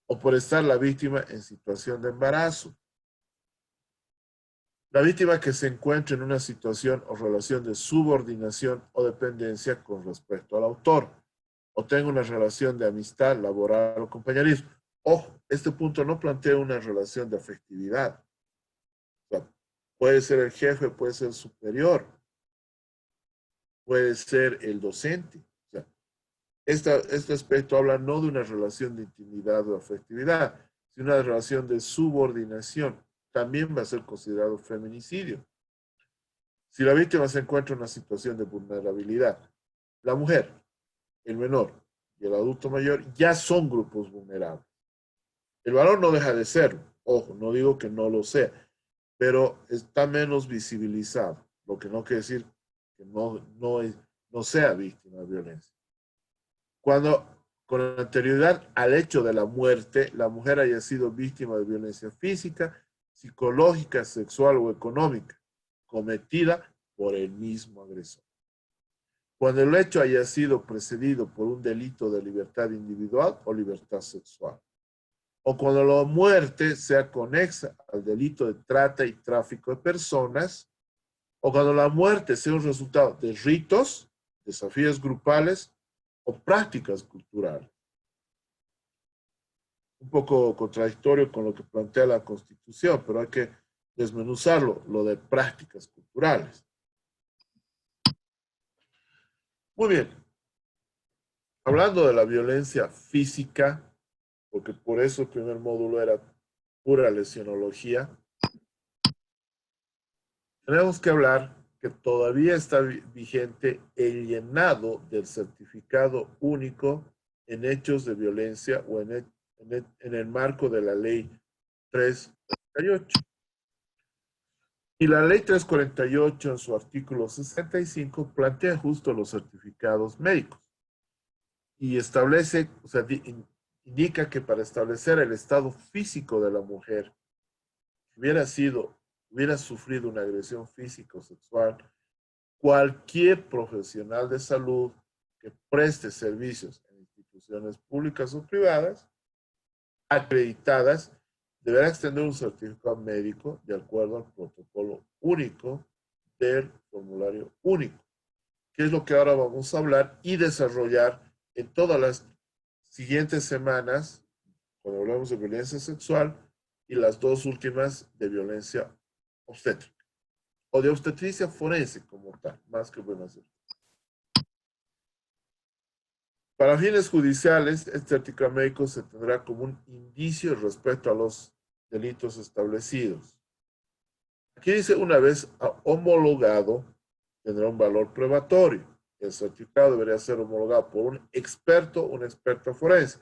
A: o por estar la víctima en situación de embarazo. La víctima que se encuentra en una situación o relación de subordinación o dependencia con respecto al autor, o tenga una relación de amistad, laboral o compañerismo. Ojo, este punto no plantea una relación de afectividad. O sea, puede ser el jefe, puede ser el superior, puede ser el docente. O sea, este aspecto habla no de una relación de intimidad o afectividad, sino una relación de subordinación. También va a ser considerado feminicidio. Si la víctima se encuentra en una situación de vulnerabilidad, la mujer, el menor y el adulto mayor ya son grupos vulnerables. El varón no deja de serlo. Ojo, no digo que no lo sea, pero está menos visibilizado, lo que no quiere decir que no sea víctima de violencia. Cuando con anterioridad al hecho de la muerte, la mujer haya sido víctima de violencia física, psicológica, sexual o económica, cometida por el mismo agresor. Cuando el hecho haya sido precedido por un delito de libertad individual o libertad sexual. O cuando la muerte sea conexa al delito de trata y tráfico de personas, o cuando la muerte sea un resultado de ritos, desafíos grupales o prácticas culturales. Un poco contradictorio con lo que plantea la Constitución, pero hay que desmenuzarlo, lo de prácticas culturales. Muy bien, hablando de la violencia física, porque por eso el primer módulo era pura lesionología, tenemos que hablar que todavía está vigente el llenado del certificado único en hechos de violencia o en el marco de la ley 348. Y la ley 348 en su artículo 65 plantea justo los certificados médicos y establece, o sea, indica que para establecer el estado físico de la mujer, hubiera sufrido una agresión física o sexual, cualquier profesional de salud que preste servicios en instituciones públicas o privadas acreditadas deberá extender un certificado médico de acuerdo al protocolo único del formulario único, que es lo que ahora vamos a hablar y desarrollar en todas las siguientes semanas cuando hablamos de violencia sexual y las dos últimas de violencia obstétrica o de obstetricia forense como tal, más que buena ser. Para fines judiciales, este certificado médico se tendrá como un indicio respecto a los delitos establecidos. Aquí dice, una vez homologado, tendrá un valor probatorio. El certificado debería ser homologado por un experto, una experta forense.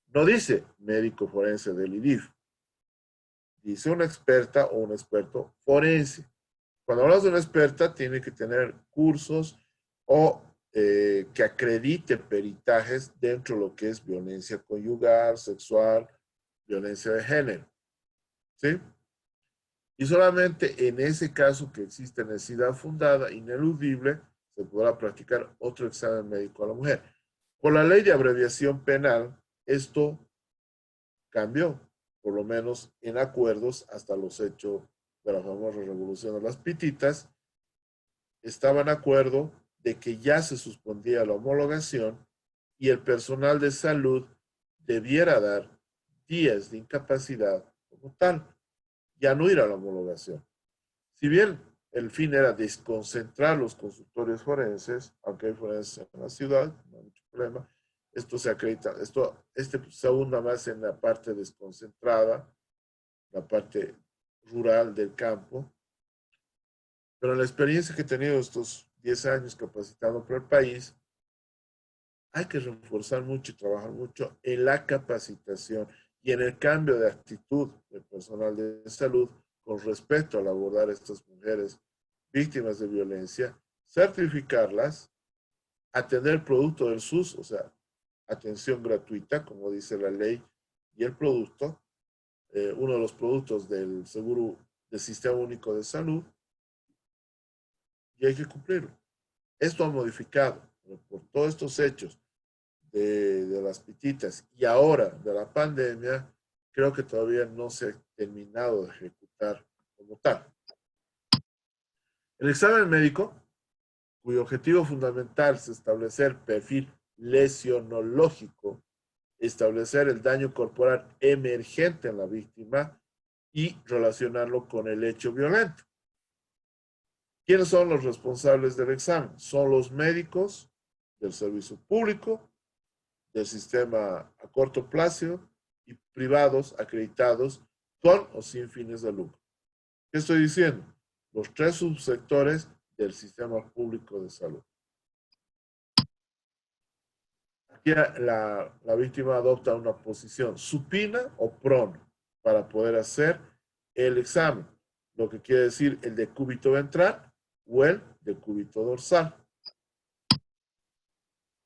A: No dice médico forense del IDIF. Dice una experta o un experto forense. Cuando hablas de una experta, tiene que tener cursos o que acredite peritajes dentro de lo que es violencia conyugal, sexual, violencia de género. ¿Sí? Y solamente en ese caso que existe necesidad fundada, ineludible, se podrá practicar otro examen médico a la mujer. Por la ley de abreviación penal, esto cambió, por lo menos en acuerdos hasta los hechos de la famosa revolución de las pititas, estaba en acuerdo de que ya se suspendía la homologación y el personal de salud debiera dar días de incapacidad como tal, ya no ir a la homologación. Si bien el fin era desconcentrar los consultorios forenses, aunque hay forenses en la ciudad, no hay mucho problema, esto se acredita, este se abunda más en la parte desconcentrada, la parte rural del campo, pero la experiencia que he tenido estos 10 años capacitando por el país, hay que reforzar mucho y trabajar mucho en la capacitación y en el cambio de actitud del personal de salud con respecto al abordar a estas mujeres víctimas de violencia, certificarlas, atender producto del SUS, o sea, atención gratuita, como dice la ley, y el producto, uno de los productos del seguro del Sistema Único de Salud, y hay que cumplirlo. Esto ha modificado, pero por todos estos hechos de las pititas y ahora de la pandemia, creo que todavía no se ha terminado de ejecutar como tal. El examen médico, cuyo objetivo fundamental es establecer perfil lesionológico, establecer el daño corporal emergente en la víctima y relacionarlo con el hecho violento. ¿Quiénes son los responsables del examen? Son los médicos del servicio público, del sistema a corto plazo y privados acreditados con o sin fines de lucro. ¿Qué estoy diciendo? Los tres subsectores del sistema público de salud. Aquí la víctima adopta una posición supina o prona para poder hacer el examen, lo que quiere decir el decúbito ventral o el decúbito dorsal.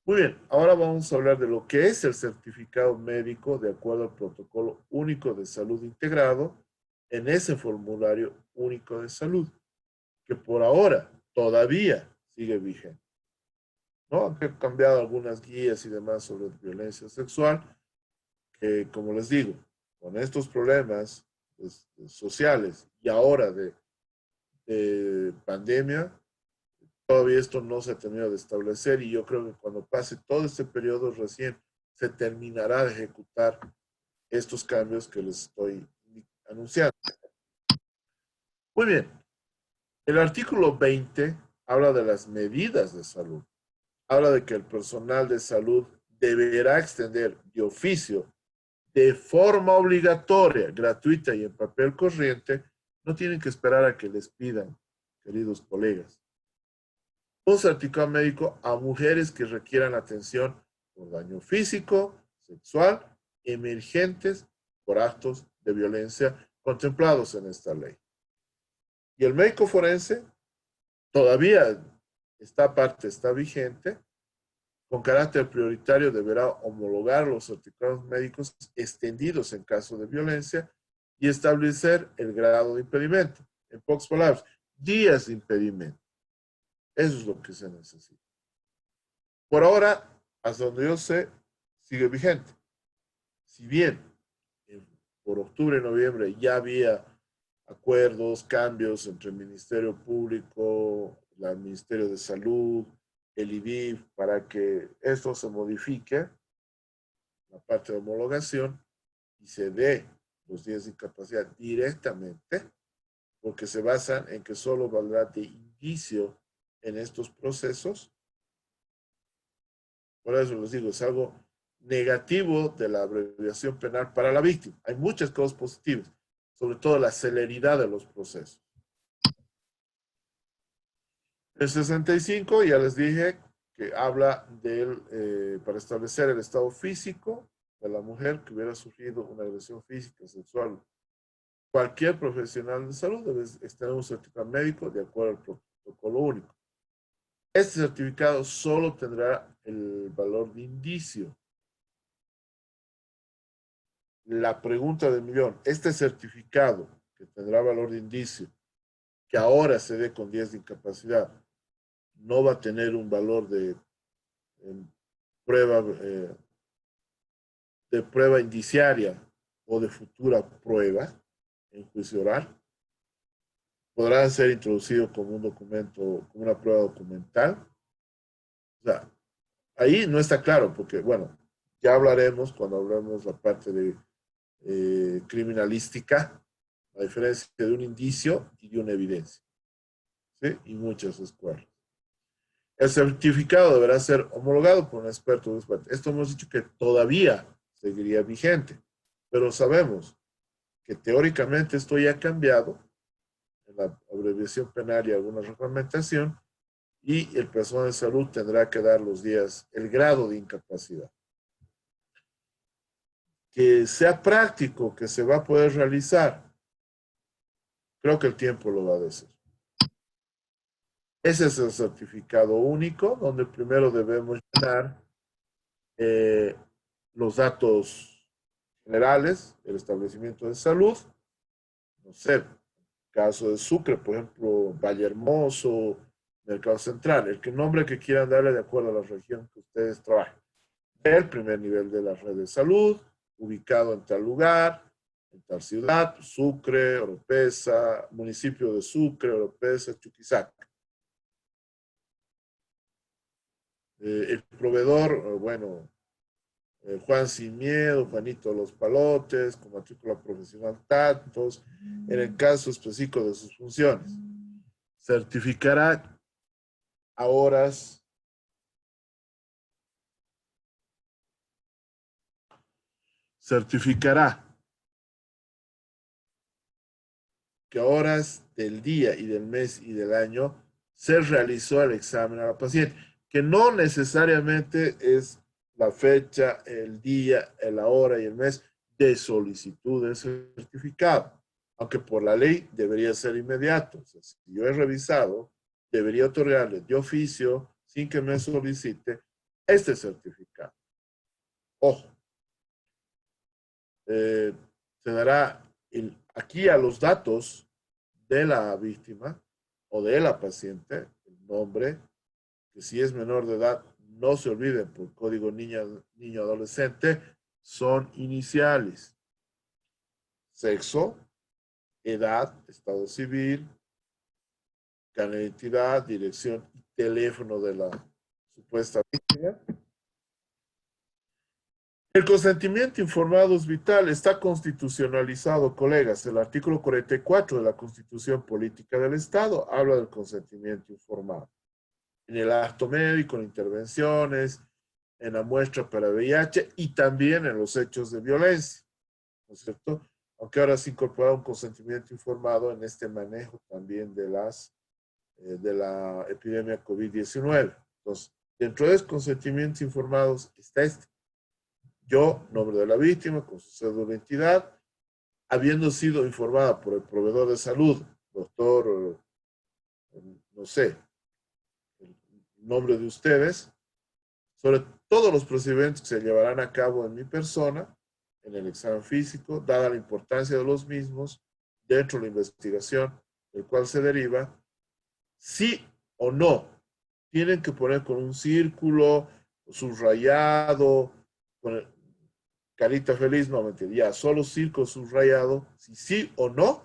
A: Muy bien, ahora vamos a hablar de lo que es el certificado médico de acuerdo al protocolo único de salud integrado en ese formulario único de salud, que por ahora todavía sigue vigente, ¿no? Aunque han cambiado algunas guías y demás sobre violencia sexual, que como les digo, con estos problemas sociales y ahora de pandemia, todavía esto no se ha terminado de establecer y yo creo que cuando pase todo este periodo recién se terminará de ejecutar estos cambios que les estoy anunciando. Muy bien, el artículo 20 habla de las medidas de salud. Habla de que el personal de salud deberá extender de oficio, de forma obligatoria, gratuita y en papel corriente. No tienen que esperar a que les pidan, queridos colegas, un certificado médico a mujeres que requieran atención por daño físico, sexual, emergentes por actos de violencia contemplados en esta ley. Y el médico forense todavía está vigente, con carácter prioritario deberá homologar los certificados médicos extendidos en caso de violencia y establecer el grado de impedimento. En pocas palabras, días de impedimento. Eso es lo que se necesita. Por ahora, hasta donde yo sé, sigue vigente. Si bien por octubre y noviembre ya había acuerdos, cambios entre el Ministerio Público, el Ministerio de Salud, el IVIF, para que esto se modifique, la parte de homologación, y se dé los días de incapacidad directamente, porque se basan en que solo valdrá de indicio en estos procesos. Por eso les digo, es algo negativo de la abreviación penal para la víctima. Hay muchas cosas positivas, sobre todo la celeridad de los procesos. El 65, ya les dije que habla para establecer el estado físico de la mujer que hubiera sufrido una agresión física, sexual. Cualquier profesional de salud debe tener un certificado médico de acuerdo al protocolo único. Este certificado solo tendrá el valor de indicio. La pregunta del millón, este certificado que tendrá valor de indicio, que ahora se dé con 10 de incapacidad, no va a tener un valor de prueba indiciaria o de futura prueba en juicio oral. Podrá ser introducido como un documento, como una prueba documental. O sea, ahí no está claro, porque, bueno, ya hablaremos cuando hablemos la parte de criminalística, la diferencia de un indicio y de una evidencia, ¿sí? Y muchas escuelas. El certificado deberá ser homologado por un experto. Esto hemos dicho que todavía seguiría vigente, pero sabemos que teóricamente esto ya ha cambiado en la abreviación penal y alguna reglamentación, y el personal de salud tendrá que dar los días, el grado de incapacidad. Que sea práctico, que se va a poder realizar. Creo que el tiempo lo va a decir. Ese es el certificado único, donde primero debemos llenar eh, los datos generales, el establecimiento de salud, no sé, caso de Sucre, por ejemplo, Valle Hermoso, Mercado Central, el que nombre que quieran darle de acuerdo a la región que ustedes trabajen. El primer nivel de la red de salud, ubicado en tal lugar, en tal ciudad, Sucre, Oropesa, municipio de Sucre, Oropesa, Chuquisaca. El proveedor, bueno, Juan Sin Miedo, Juanito Los Palotes, con matrícula profesional tantos, en el caso específico de sus funciones. Certificará a horas, certificará que a horas del día y del mes y del año se realizó el examen a la paciente, que no necesariamente es la fecha, el día, la hora y el mes de solicitud del certificado, aunque por la ley debería ser inmediato. O sea, si yo he revisado, debería otorgarle de oficio, sin que me solicite, este certificado. Ojo, eh, se dará aquí a los datos de la víctima o de la paciente, el nombre, que si es menor de edad, no se olviden por código niño adolescente, son iniciales. Sexo, edad, estado civil, carnet de identidad, dirección y teléfono de la supuesta víctima. El consentimiento informado es vital, está constitucionalizado, colegas. El artículo 44 de la Constitución Política del Estado habla del consentimiento informado. En el acto médico, en intervenciones, en la muestra para VIH y también en los hechos de violencia, ¿no es cierto? Aunque ahora se incorpora un consentimiento informado en este manejo también de la epidemia COVID-19. Entonces, dentro de los consentimientos informados está este. Yo, nombre de la víctima, con su cédula de identidad, habiendo sido informada por el proveedor de salud, doctor, no sé, el nombre de ustedes, sobre todos los procedimientos que se llevarán a cabo en mi persona, en el examen físico, dada la importancia de los mismos, dentro de la investigación del cual se deriva, sí o no, tienen que poner con un círculo, subrayado, con carita feliz, no mentira, ya, solo círculo subrayado, si sí o no,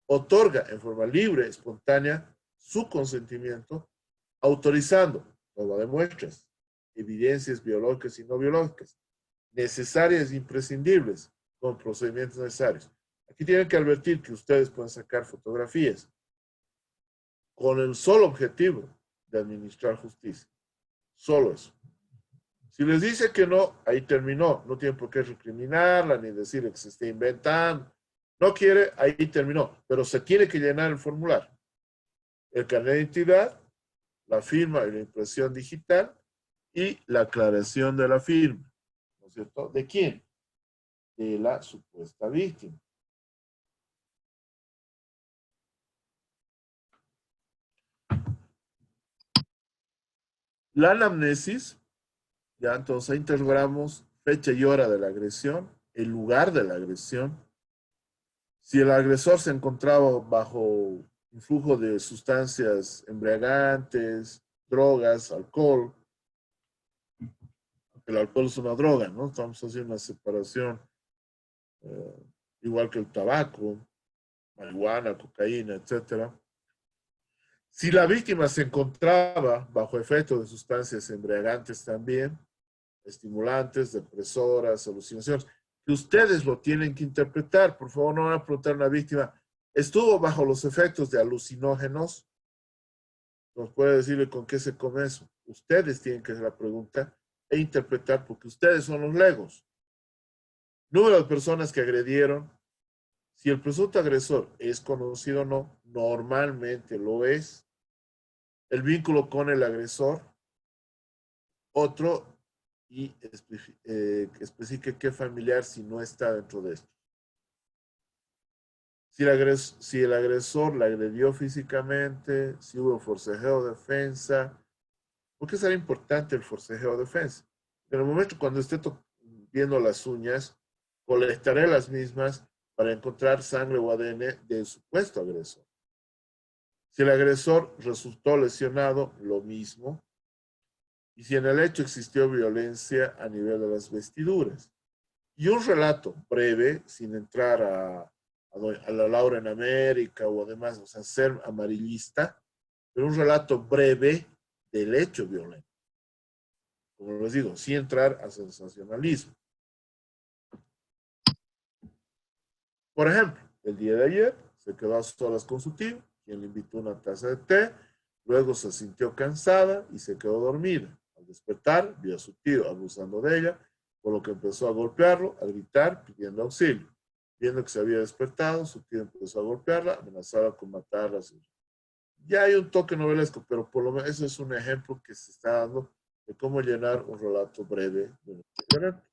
A: otorga en forma libre, espontánea, su consentimiento, autorizando toma de muestras, evidencias biológicas y no biológicas, necesarias e imprescindibles, con procedimientos necesarios. Aquí tienen que advertir que ustedes pueden sacar fotografías con el solo objetivo de administrar justicia. Solo eso. Si les dice que no, ahí terminó. No tienen por qué recriminarla ni decir que se esté inventando. No quiere, ahí terminó. Pero se tiene que llenar el formulario. El carnet de identidad, la firma y la impresión digital y la aclaración de la firma. ¿No es cierto? ¿De quién? De la supuesta víctima. La anamnesis, ya entonces integramos fecha y hora de la agresión, el lugar de la agresión, si el agresor se encontraba bajo influjo de sustancias embriagantes, drogas, alcohol, el alcohol es una droga, ¿no? Estamos haciendo una separación, eh, igual que el tabaco, marihuana, cocaína, etcétera. Si la víctima se encontraba bajo efecto de sustancias embriagantes también, estimulantes, depresoras, alucinaciones, que ustedes lo tienen que interpretar. Por favor, no van a preguntar a una víctima, ¿estuvo bajo los efectos de alucinógenos? Nos puede decirle con qué se come eso. Ustedes tienen que hacer la pregunta e interpretar porque ustedes son los legos. Número de personas que agredieron. Si el presunto agresor es conocido o no, normalmente lo es. El vínculo con el agresor. Otro, y especifique qué familiar si no está dentro de esto. Si el agresor la agredió físicamente, si hubo forcejeo o defensa. ¿Por qué será importante el forcejeo o defensa? En el momento cuando esté viendo las uñas, colectaré las mismas para encontrar sangre o ADN del supuesto agresor. Si el agresor resultó lesionado, lo mismo. Y si en el hecho existió violencia a nivel de las vestiduras. Y un relato breve, sin entrar a la Laura en América o además, o sea, ser amarillista, pero un relato breve del hecho violento. Como les digo, sin entrar a sensacionalismo. Por ejemplo, el día de ayer se quedó a solas con su tío, quien le invitó una taza de té, luego se sintió cansada y se quedó dormida. Al despertar, vio a su tío abusando de ella, por lo que empezó a golpearlo, a gritar, pidiendo auxilio. Viendo que se había despertado, su tío empezó a golpearla, amenazaba con matarla. Ya hay un toque novelesco, pero por lo menos eso es un ejemplo que se está dando de cómo llenar un relato breve de un hecho violento.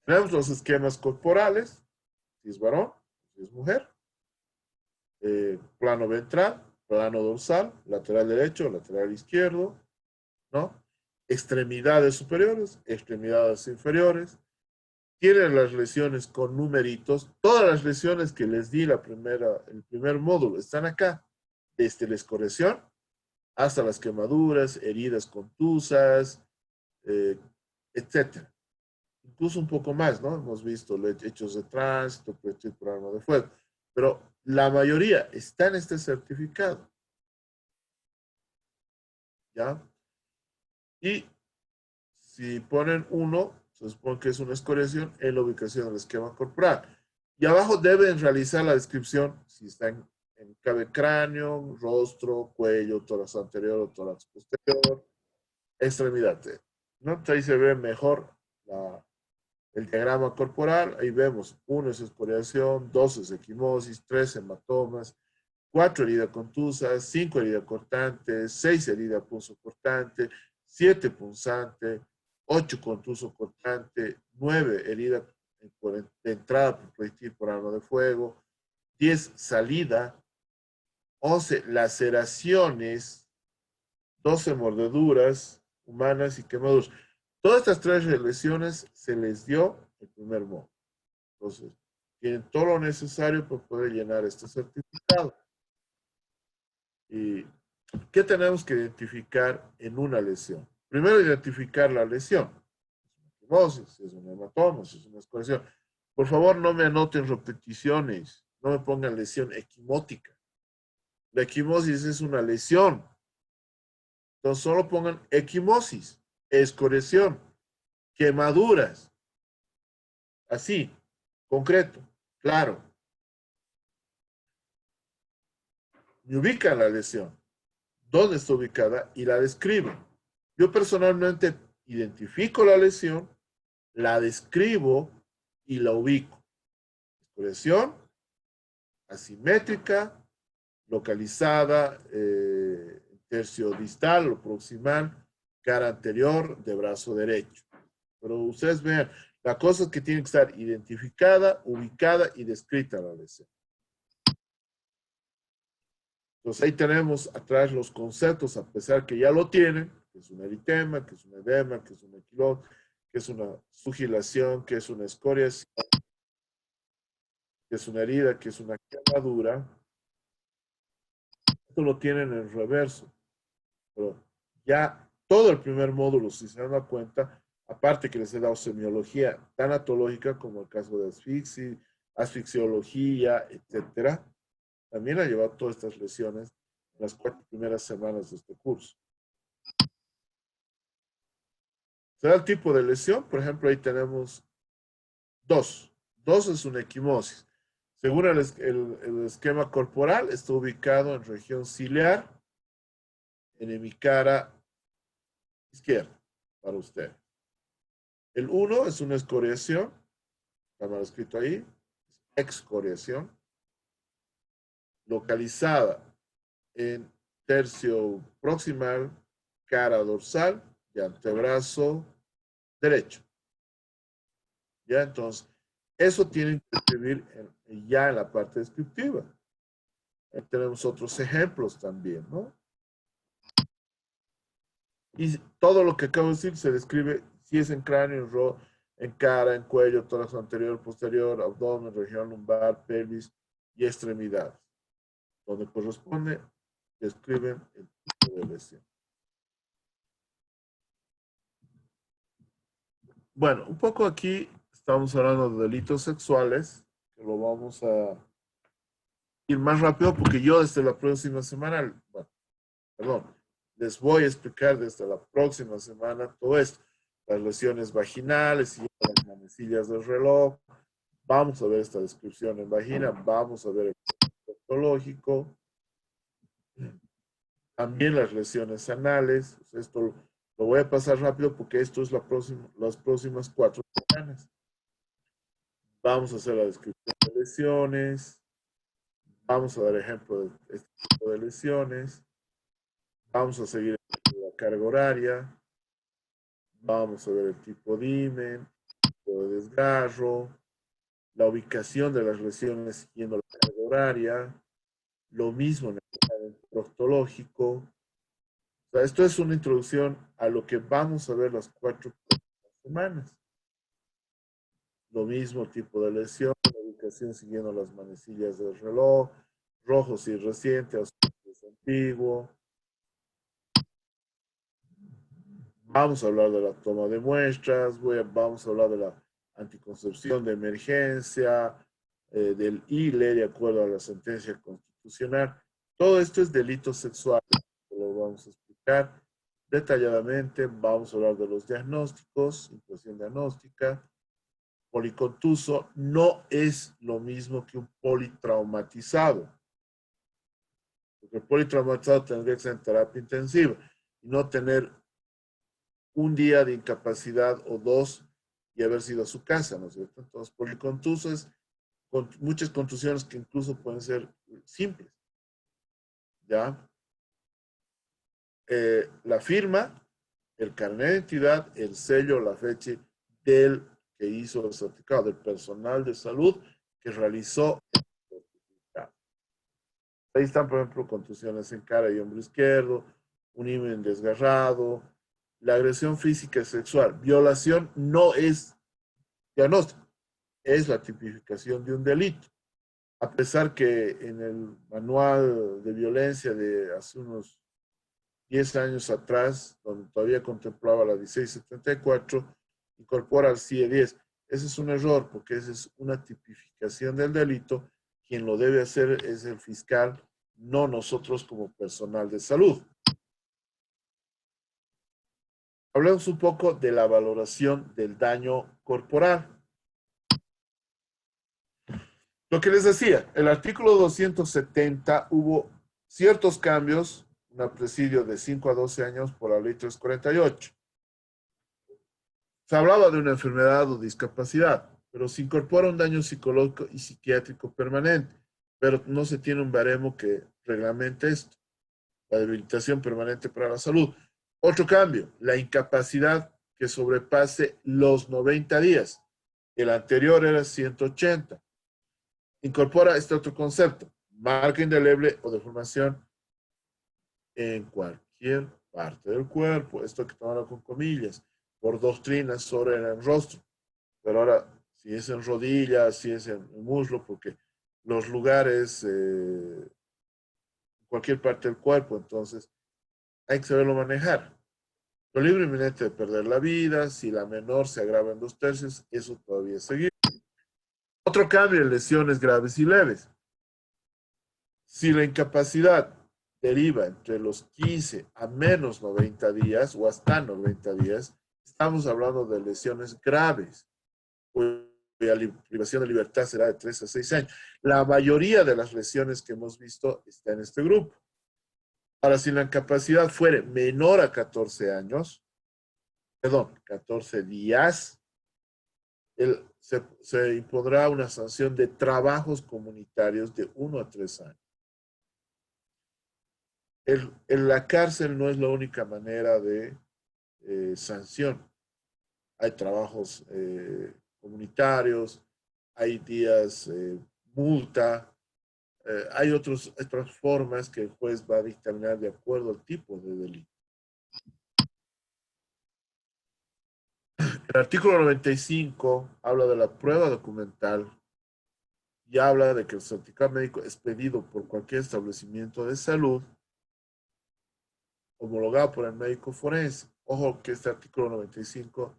A: Tenemos los esquemas corporales, si es varón, si es mujer, plano ventral, plano dorsal, lateral derecho, lateral izquierdo, ¿no? Extremidades superiores, extremidades inferiores. Tienen las lesiones con numeritos. Todas las lesiones que les di el primer módulo están acá, desde la escoriación hasta las quemaduras, heridas contusas, eh, etcétera. Incluso un poco más, ¿no? Hemos visto hechos de tránsito, proyectil por arma de fuego. Pero la mayoría está en este certificado, ¿ya? Y si ponen uno, se supone que es una escoriación en la ubicación del esquema corporal. Y abajo deben realizar la descripción si está en cabe cráneo, rostro, cuello, tórax anterior o tórax posterior, extremidad. ¿No? Entonces ahí se ve mejor el diagrama corporal. Ahí vemos, 1 es escoriación, 2 es equimosis, 3 hematomas, 4 herida contusa, 5 herida cortante, 6 herida punzo cortante, 7 punzante, 8 contuso cortante, 9 herida de entrada por proyectil por arma de fuego, 10 salida, 11 laceraciones, 12 mordeduras humanas y quemaduras. Todas estas tres lesiones se les dio el primer módulo. Entonces, tienen todo lo necesario para poder llenar este certificado. ¿Y qué tenemos que identificar en una lesión? Primero, identificar la lesión. Si es un hematoma, si es una escoriación. Por favor, no me anoten repeticiones. No me pongan lesión equimótica. La equimosis es una lesión. Entonces, solo pongan equimosis, escoriación, quemaduras. Así, concreto, claro. Me ubican la lesión, dónde está ubicada y la describen. Yo personalmente identifico la lesión, la describo y la ubico. Escoriación asimétrica, localizada, tercio distal o proximal, cara anterior de brazo derecho. Pero ustedes vean, la cosa es que tiene que estar identificada, ubicada y descrita la lesión. Entonces ahí tenemos atrás los conceptos, a pesar que ya lo tienen, que es un eritema, que es un edema, que es un equilón, que es una sugilación, que es una escoriación, que es una herida, que es una quemadura. Esto lo tienen en reverso, pero ya todo el primer módulo, si se dan cuenta, aparte que les he dado semiología tanatológica como el caso de asfixiología, etcétera, también ha llevado todas estas lesiones en las 4 primeras semanas de este curso. Se da el tipo de lesión, por ejemplo, ahí tenemos dos. Dos es una equimosis. Según el esquema corporal, está ubicado en región ciliar, en mi cara izquierda, para usted. El 1 es una escoriación, está mal escrito ahí, excoriación, localizada en tercio proximal, cara dorsal y antebrazo derecho. ¿Ya? Entonces, eso tienen que escribir ya en la parte descriptiva. Tenemos otros ejemplos también, ¿no? Y todo lo que acabo de decir se describe si es en cráneo, en cara, en cuello, tórax anterior, posterior, abdomen, región lumbar, pelvis y extremidades. Donde corresponde, describen el tipo de lesión. Bueno, un poco aquí estamos hablando de delitos sexuales, que lo vamos a ir más rápido porque yo desde la próxima semana, bueno, perdón, les voy a explicar desde la próxima semana todo esto. Las lesiones vaginales y las manecillas del reloj. Vamos a ver esta descripción en vagina, vamos a ver el proctológico, también las lesiones anales. Esto lo voy a pasar rápido porque esto es las próximas 4 semanas. Vamos a hacer la descripción de lesiones, vamos a dar ejemplo de este tipo de lesiones, vamos a seguir la carga horaria, vamos a ver el tipo de imen, tipo de desgarro, la ubicación de las lesiones siguiendo la carga horaria, lo mismo en el proctológico. O sea, esto es una introducción a lo que vamos a ver las 4 semanas. Lo mismo tipo de lesión, la ubicación siguiendo las manecillas del reloj, rojo si es reciente, azul si es antiguo. Vamos a hablar de la toma de muestras, vamos a hablar de la anticoncepción de emergencia, del ILE de acuerdo a la sentencia constitucional. Todo esto es delito sexual, lo vamos a explicar detalladamente. Vamos a hablar de los diagnósticos, impresión diagnóstica. Policontuso no es lo mismo que un politraumatizado, porque el politraumatizado tendría que ser en terapia intensiva y no tener un día de incapacidad o dos y haber sido a su casa, ¿no es cierto? Entonces, policontuso es con muchas contusiones que incluso pueden ser simples, ¿ya? La firma, el carnet de identidad, el sello, la fecha del que hizo el certificado, del personal de salud que realizó el certificado. Ahí están, por ejemplo, contusiones en cara y hombro izquierdo, un himen desgarrado, la agresión física y sexual. Violación no es diagnóstico, es la tipificación de un delito. A pesar que en el manual de violencia de hace unos 10 años atrás, donde todavía contemplaba la 1674, incorpora al CIE 10. Ese es un error, porque esa es una tipificación del delito. Quien lo debe hacer es el fiscal, no nosotros como personal de salud. Hablemos un poco de la valoración del daño corporal. Lo que les decía, el artículo 270 hubo ciertos cambios, un presidio de 5 a 12 años por la ley 348. Se hablaba de una enfermedad o discapacidad, pero se incorpora un daño psicológico y psiquiátrico permanente, pero no se tiene un baremo que reglamente esto, la debilitación permanente para la salud. Otro cambio, la incapacidad que sobrepase los 90 días. El anterior era 180. Incorpora este otro concepto, marca indeleble o deformación en cualquier parte del cuerpo. Esto hay que tomarlo con comillas, por doctrina sobre el rostro. Pero ahora, si es en rodillas, si es en el muslo, porque los lugares, cualquier parte del cuerpo, entonces hay que saberlo manejar. Peligro inminente de perder la vida, si la menor se agrava en 2/3, eso todavía es seguir. Otro cambio, lesiones graves y leves. Si la incapacidad deriva entre los 15 a menos 90 días o hasta 90 días, estamos hablando de lesiones graves, cuya privación de libertad será de 3 a 6 años. La mayoría de las lesiones que hemos visto está en este grupo. Ahora, si la incapacidad fuere menor a 14 años, perdón, 14 días, se impondrá una sanción de trabajos comunitarios de 1 a 3 años. La cárcel no es la única manera de sanción. Hay trabajos comunitarios, hay días multa. Hay otras formas que el juez va a dictaminar de acuerdo al tipo de delito. El artículo 95 habla de la prueba documental y habla de que el certificado médico es pedido por cualquier establecimiento de salud homologado por el médico forense. Ojo que este artículo 95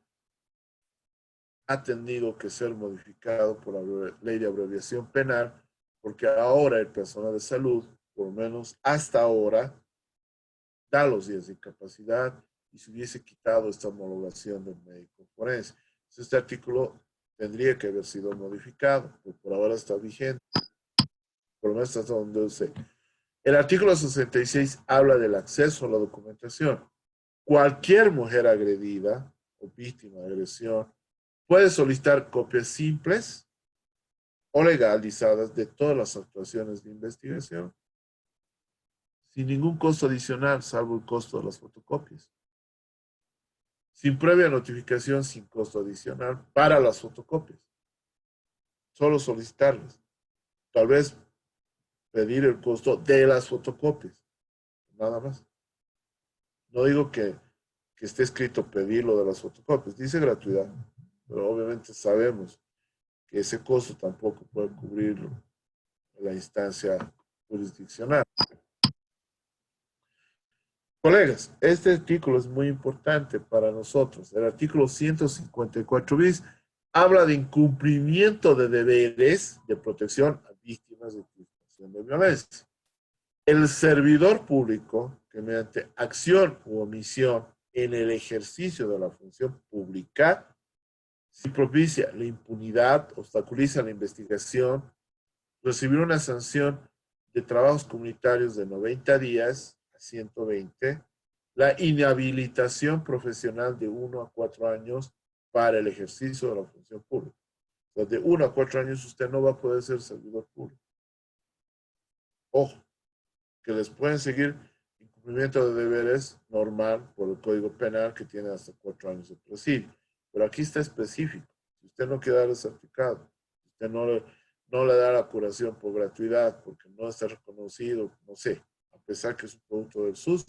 A: ha tenido que ser modificado por la ley de abreviación penal, porque ahora el personal de salud, por lo menos hasta ahora, da los días de incapacidad y se hubiese quitado esta homologación del médico forense. Entonces, este artículo tendría que haber sido modificado, pero por ahora está vigente, por lo menos hasta donde sé. El artículo 66 habla del acceso a la documentación. Cualquier mujer agredida o víctima de agresión puede solicitar copias simples o legalizadas de todas las actuaciones de investigación, sin ningún costo adicional, salvo el costo de las fotocopias. Sin previa notificación, sin costo adicional para las fotocopias. Solo solicitarlas. Tal vez pedir el costo de las fotocopias. Nada más. No digo que esté escrito pedir lo de las fotocopias. Dice gratuidad. Pero obviamente sabemos que ese costo tampoco puede cubrirlo en la instancia jurisdiccional. Colegas, este artículo es muy importante para nosotros. El artículo 154 bis habla de incumplimiento de deberes de protección a víctimas de situación de violencia. El servidor público que mediante acción u omisión en el ejercicio de la función pública, si propicia la impunidad, obstaculiza la investigación, recibir una sanción de trabajos comunitarios de 90 días a 120, la inhabilitación profesional de 1 a 4 años para el ejercicio de la función pública. O sea, de 1 a 4 años usted no va a poder ser servidor público. Ojo, que les pueden seguir incumplimiento de deberes normal por el Código Penal que tiene hasta 4 años de presidio. Pero aquí está específico. Si usted no quiere dar el certificado, si usted no le da la curación por gratuidad porque no está reconocido, no sé, a pesar que es un producto del SUS,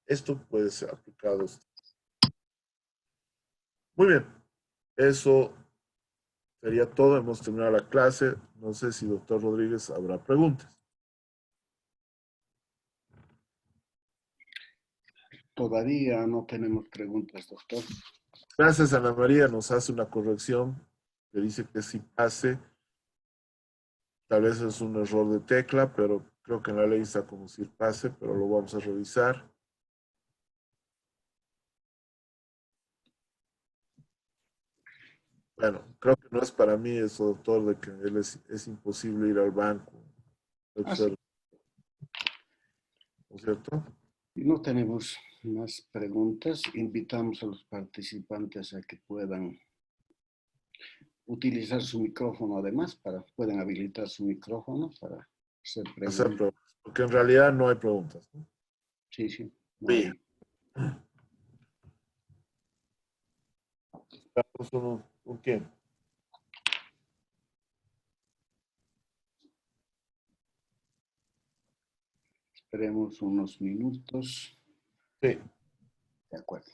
A: esto puede ser aplicado. Muy bien, eso sería todo. Hemos terminado la clase. No sé si doctor Rodríguez habrá preguntas.
B: Todavía no tenemos preguntas, doctor.
A: Gracias, Ana María. Nos hace una corrección que dice que sí pase. Tal vez es un error de tecla, pero creo que en la ley está como si pase, pero lo vamos a revisar. Bueno, creo que no es para mí eso, doctor, de que él es imposible ir al banco.
B: Sí.
A: ¿No es cierto?
B: No tenemos más preguntas. Invitamos a los participantes a que puedan utilizar su micrófono además, pueden habilitar su micrófono para hacer preguntas.
A: Porque en realidad no hay preguntas, ¿no?
B: Sí, sí, no
A: Bien.
B: hay.
A: Estamos un tiempo.
B: Esperemos unos minutos.
A: Sí.
B: De acuerdo.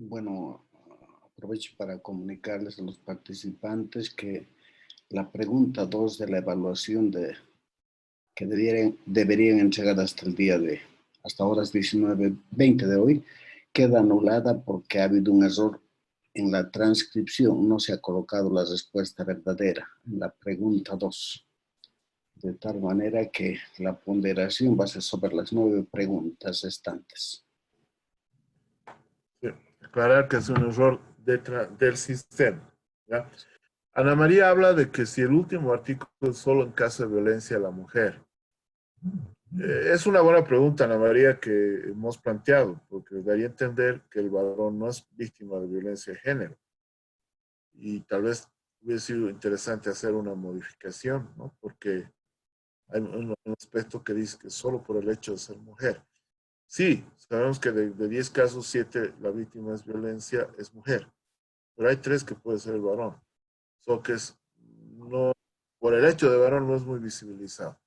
B: Bueno, aprovecho para comunicarles a los participantes que la pregunta 2 de la evaluación que deberían entregar hasta horas 19:20 de hoy, queda anulada porque ha habido un error en la transcripción. No se ha colocado la respuesta verdadera en la pregunta 2. De tal manera que la ponderación va a ser sobre las 9 preguntas restantes.
A: aclarar que es un error del sistema. ¿Ya? Ana María habla de que si el último artículo es solo en caso de violencia a la mujer. Es una buena pregunta, Ana María, que hemos planteado, porque daría a entender que el varón no es víctima de violencia de género. Y tal vez hubiera sido interesante hacer una modificación, ¿no? Porque hay un aspecto que dice que solo por el hecho de ser mujer. Sí, sabemos que de 10 casos, 7 la víctima es violencia, es mujer, pero hay 3 que puede ser el varón. So que es, no, por el hecho de varón no es muy visibilizado.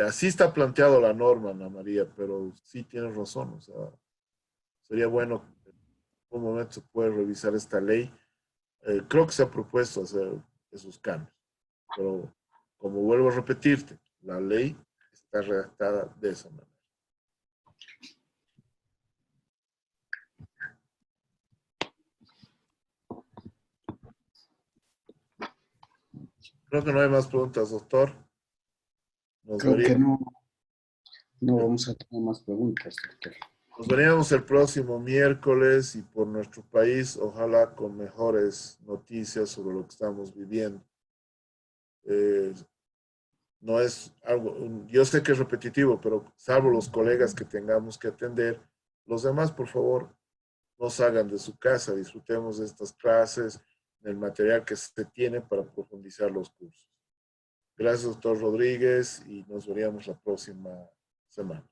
A: Así está planteado la norma, Ana María, pero sí tienes razón. O sea, sería bueno que en un momento se puede revisar esta ley. Creo que se ha propuesto hacer esos cambios, pero como vuelvo a repetirte, la ley está redactada de esa manera. Creo que no hay más preguntas, doctor. Nos
B: Creo que
A: veríamos,
B: no vamos a tener más preguntas, doctor.
A: nos veríamos el próximo miércoles y por nuestro país, ojalá con mejores noticias sobre lo que estamos viviendo. Eh, no es algo, yo sé que es repetitivo, pero salvo los colegas que tengamos que atender, los demás, por favor, no salgan de su casa, disfrutemos de estas clases, del material que se tiene para profundizar los cursos. Gracias, doctor Rodríguez, y nos veríamos la próxima semana.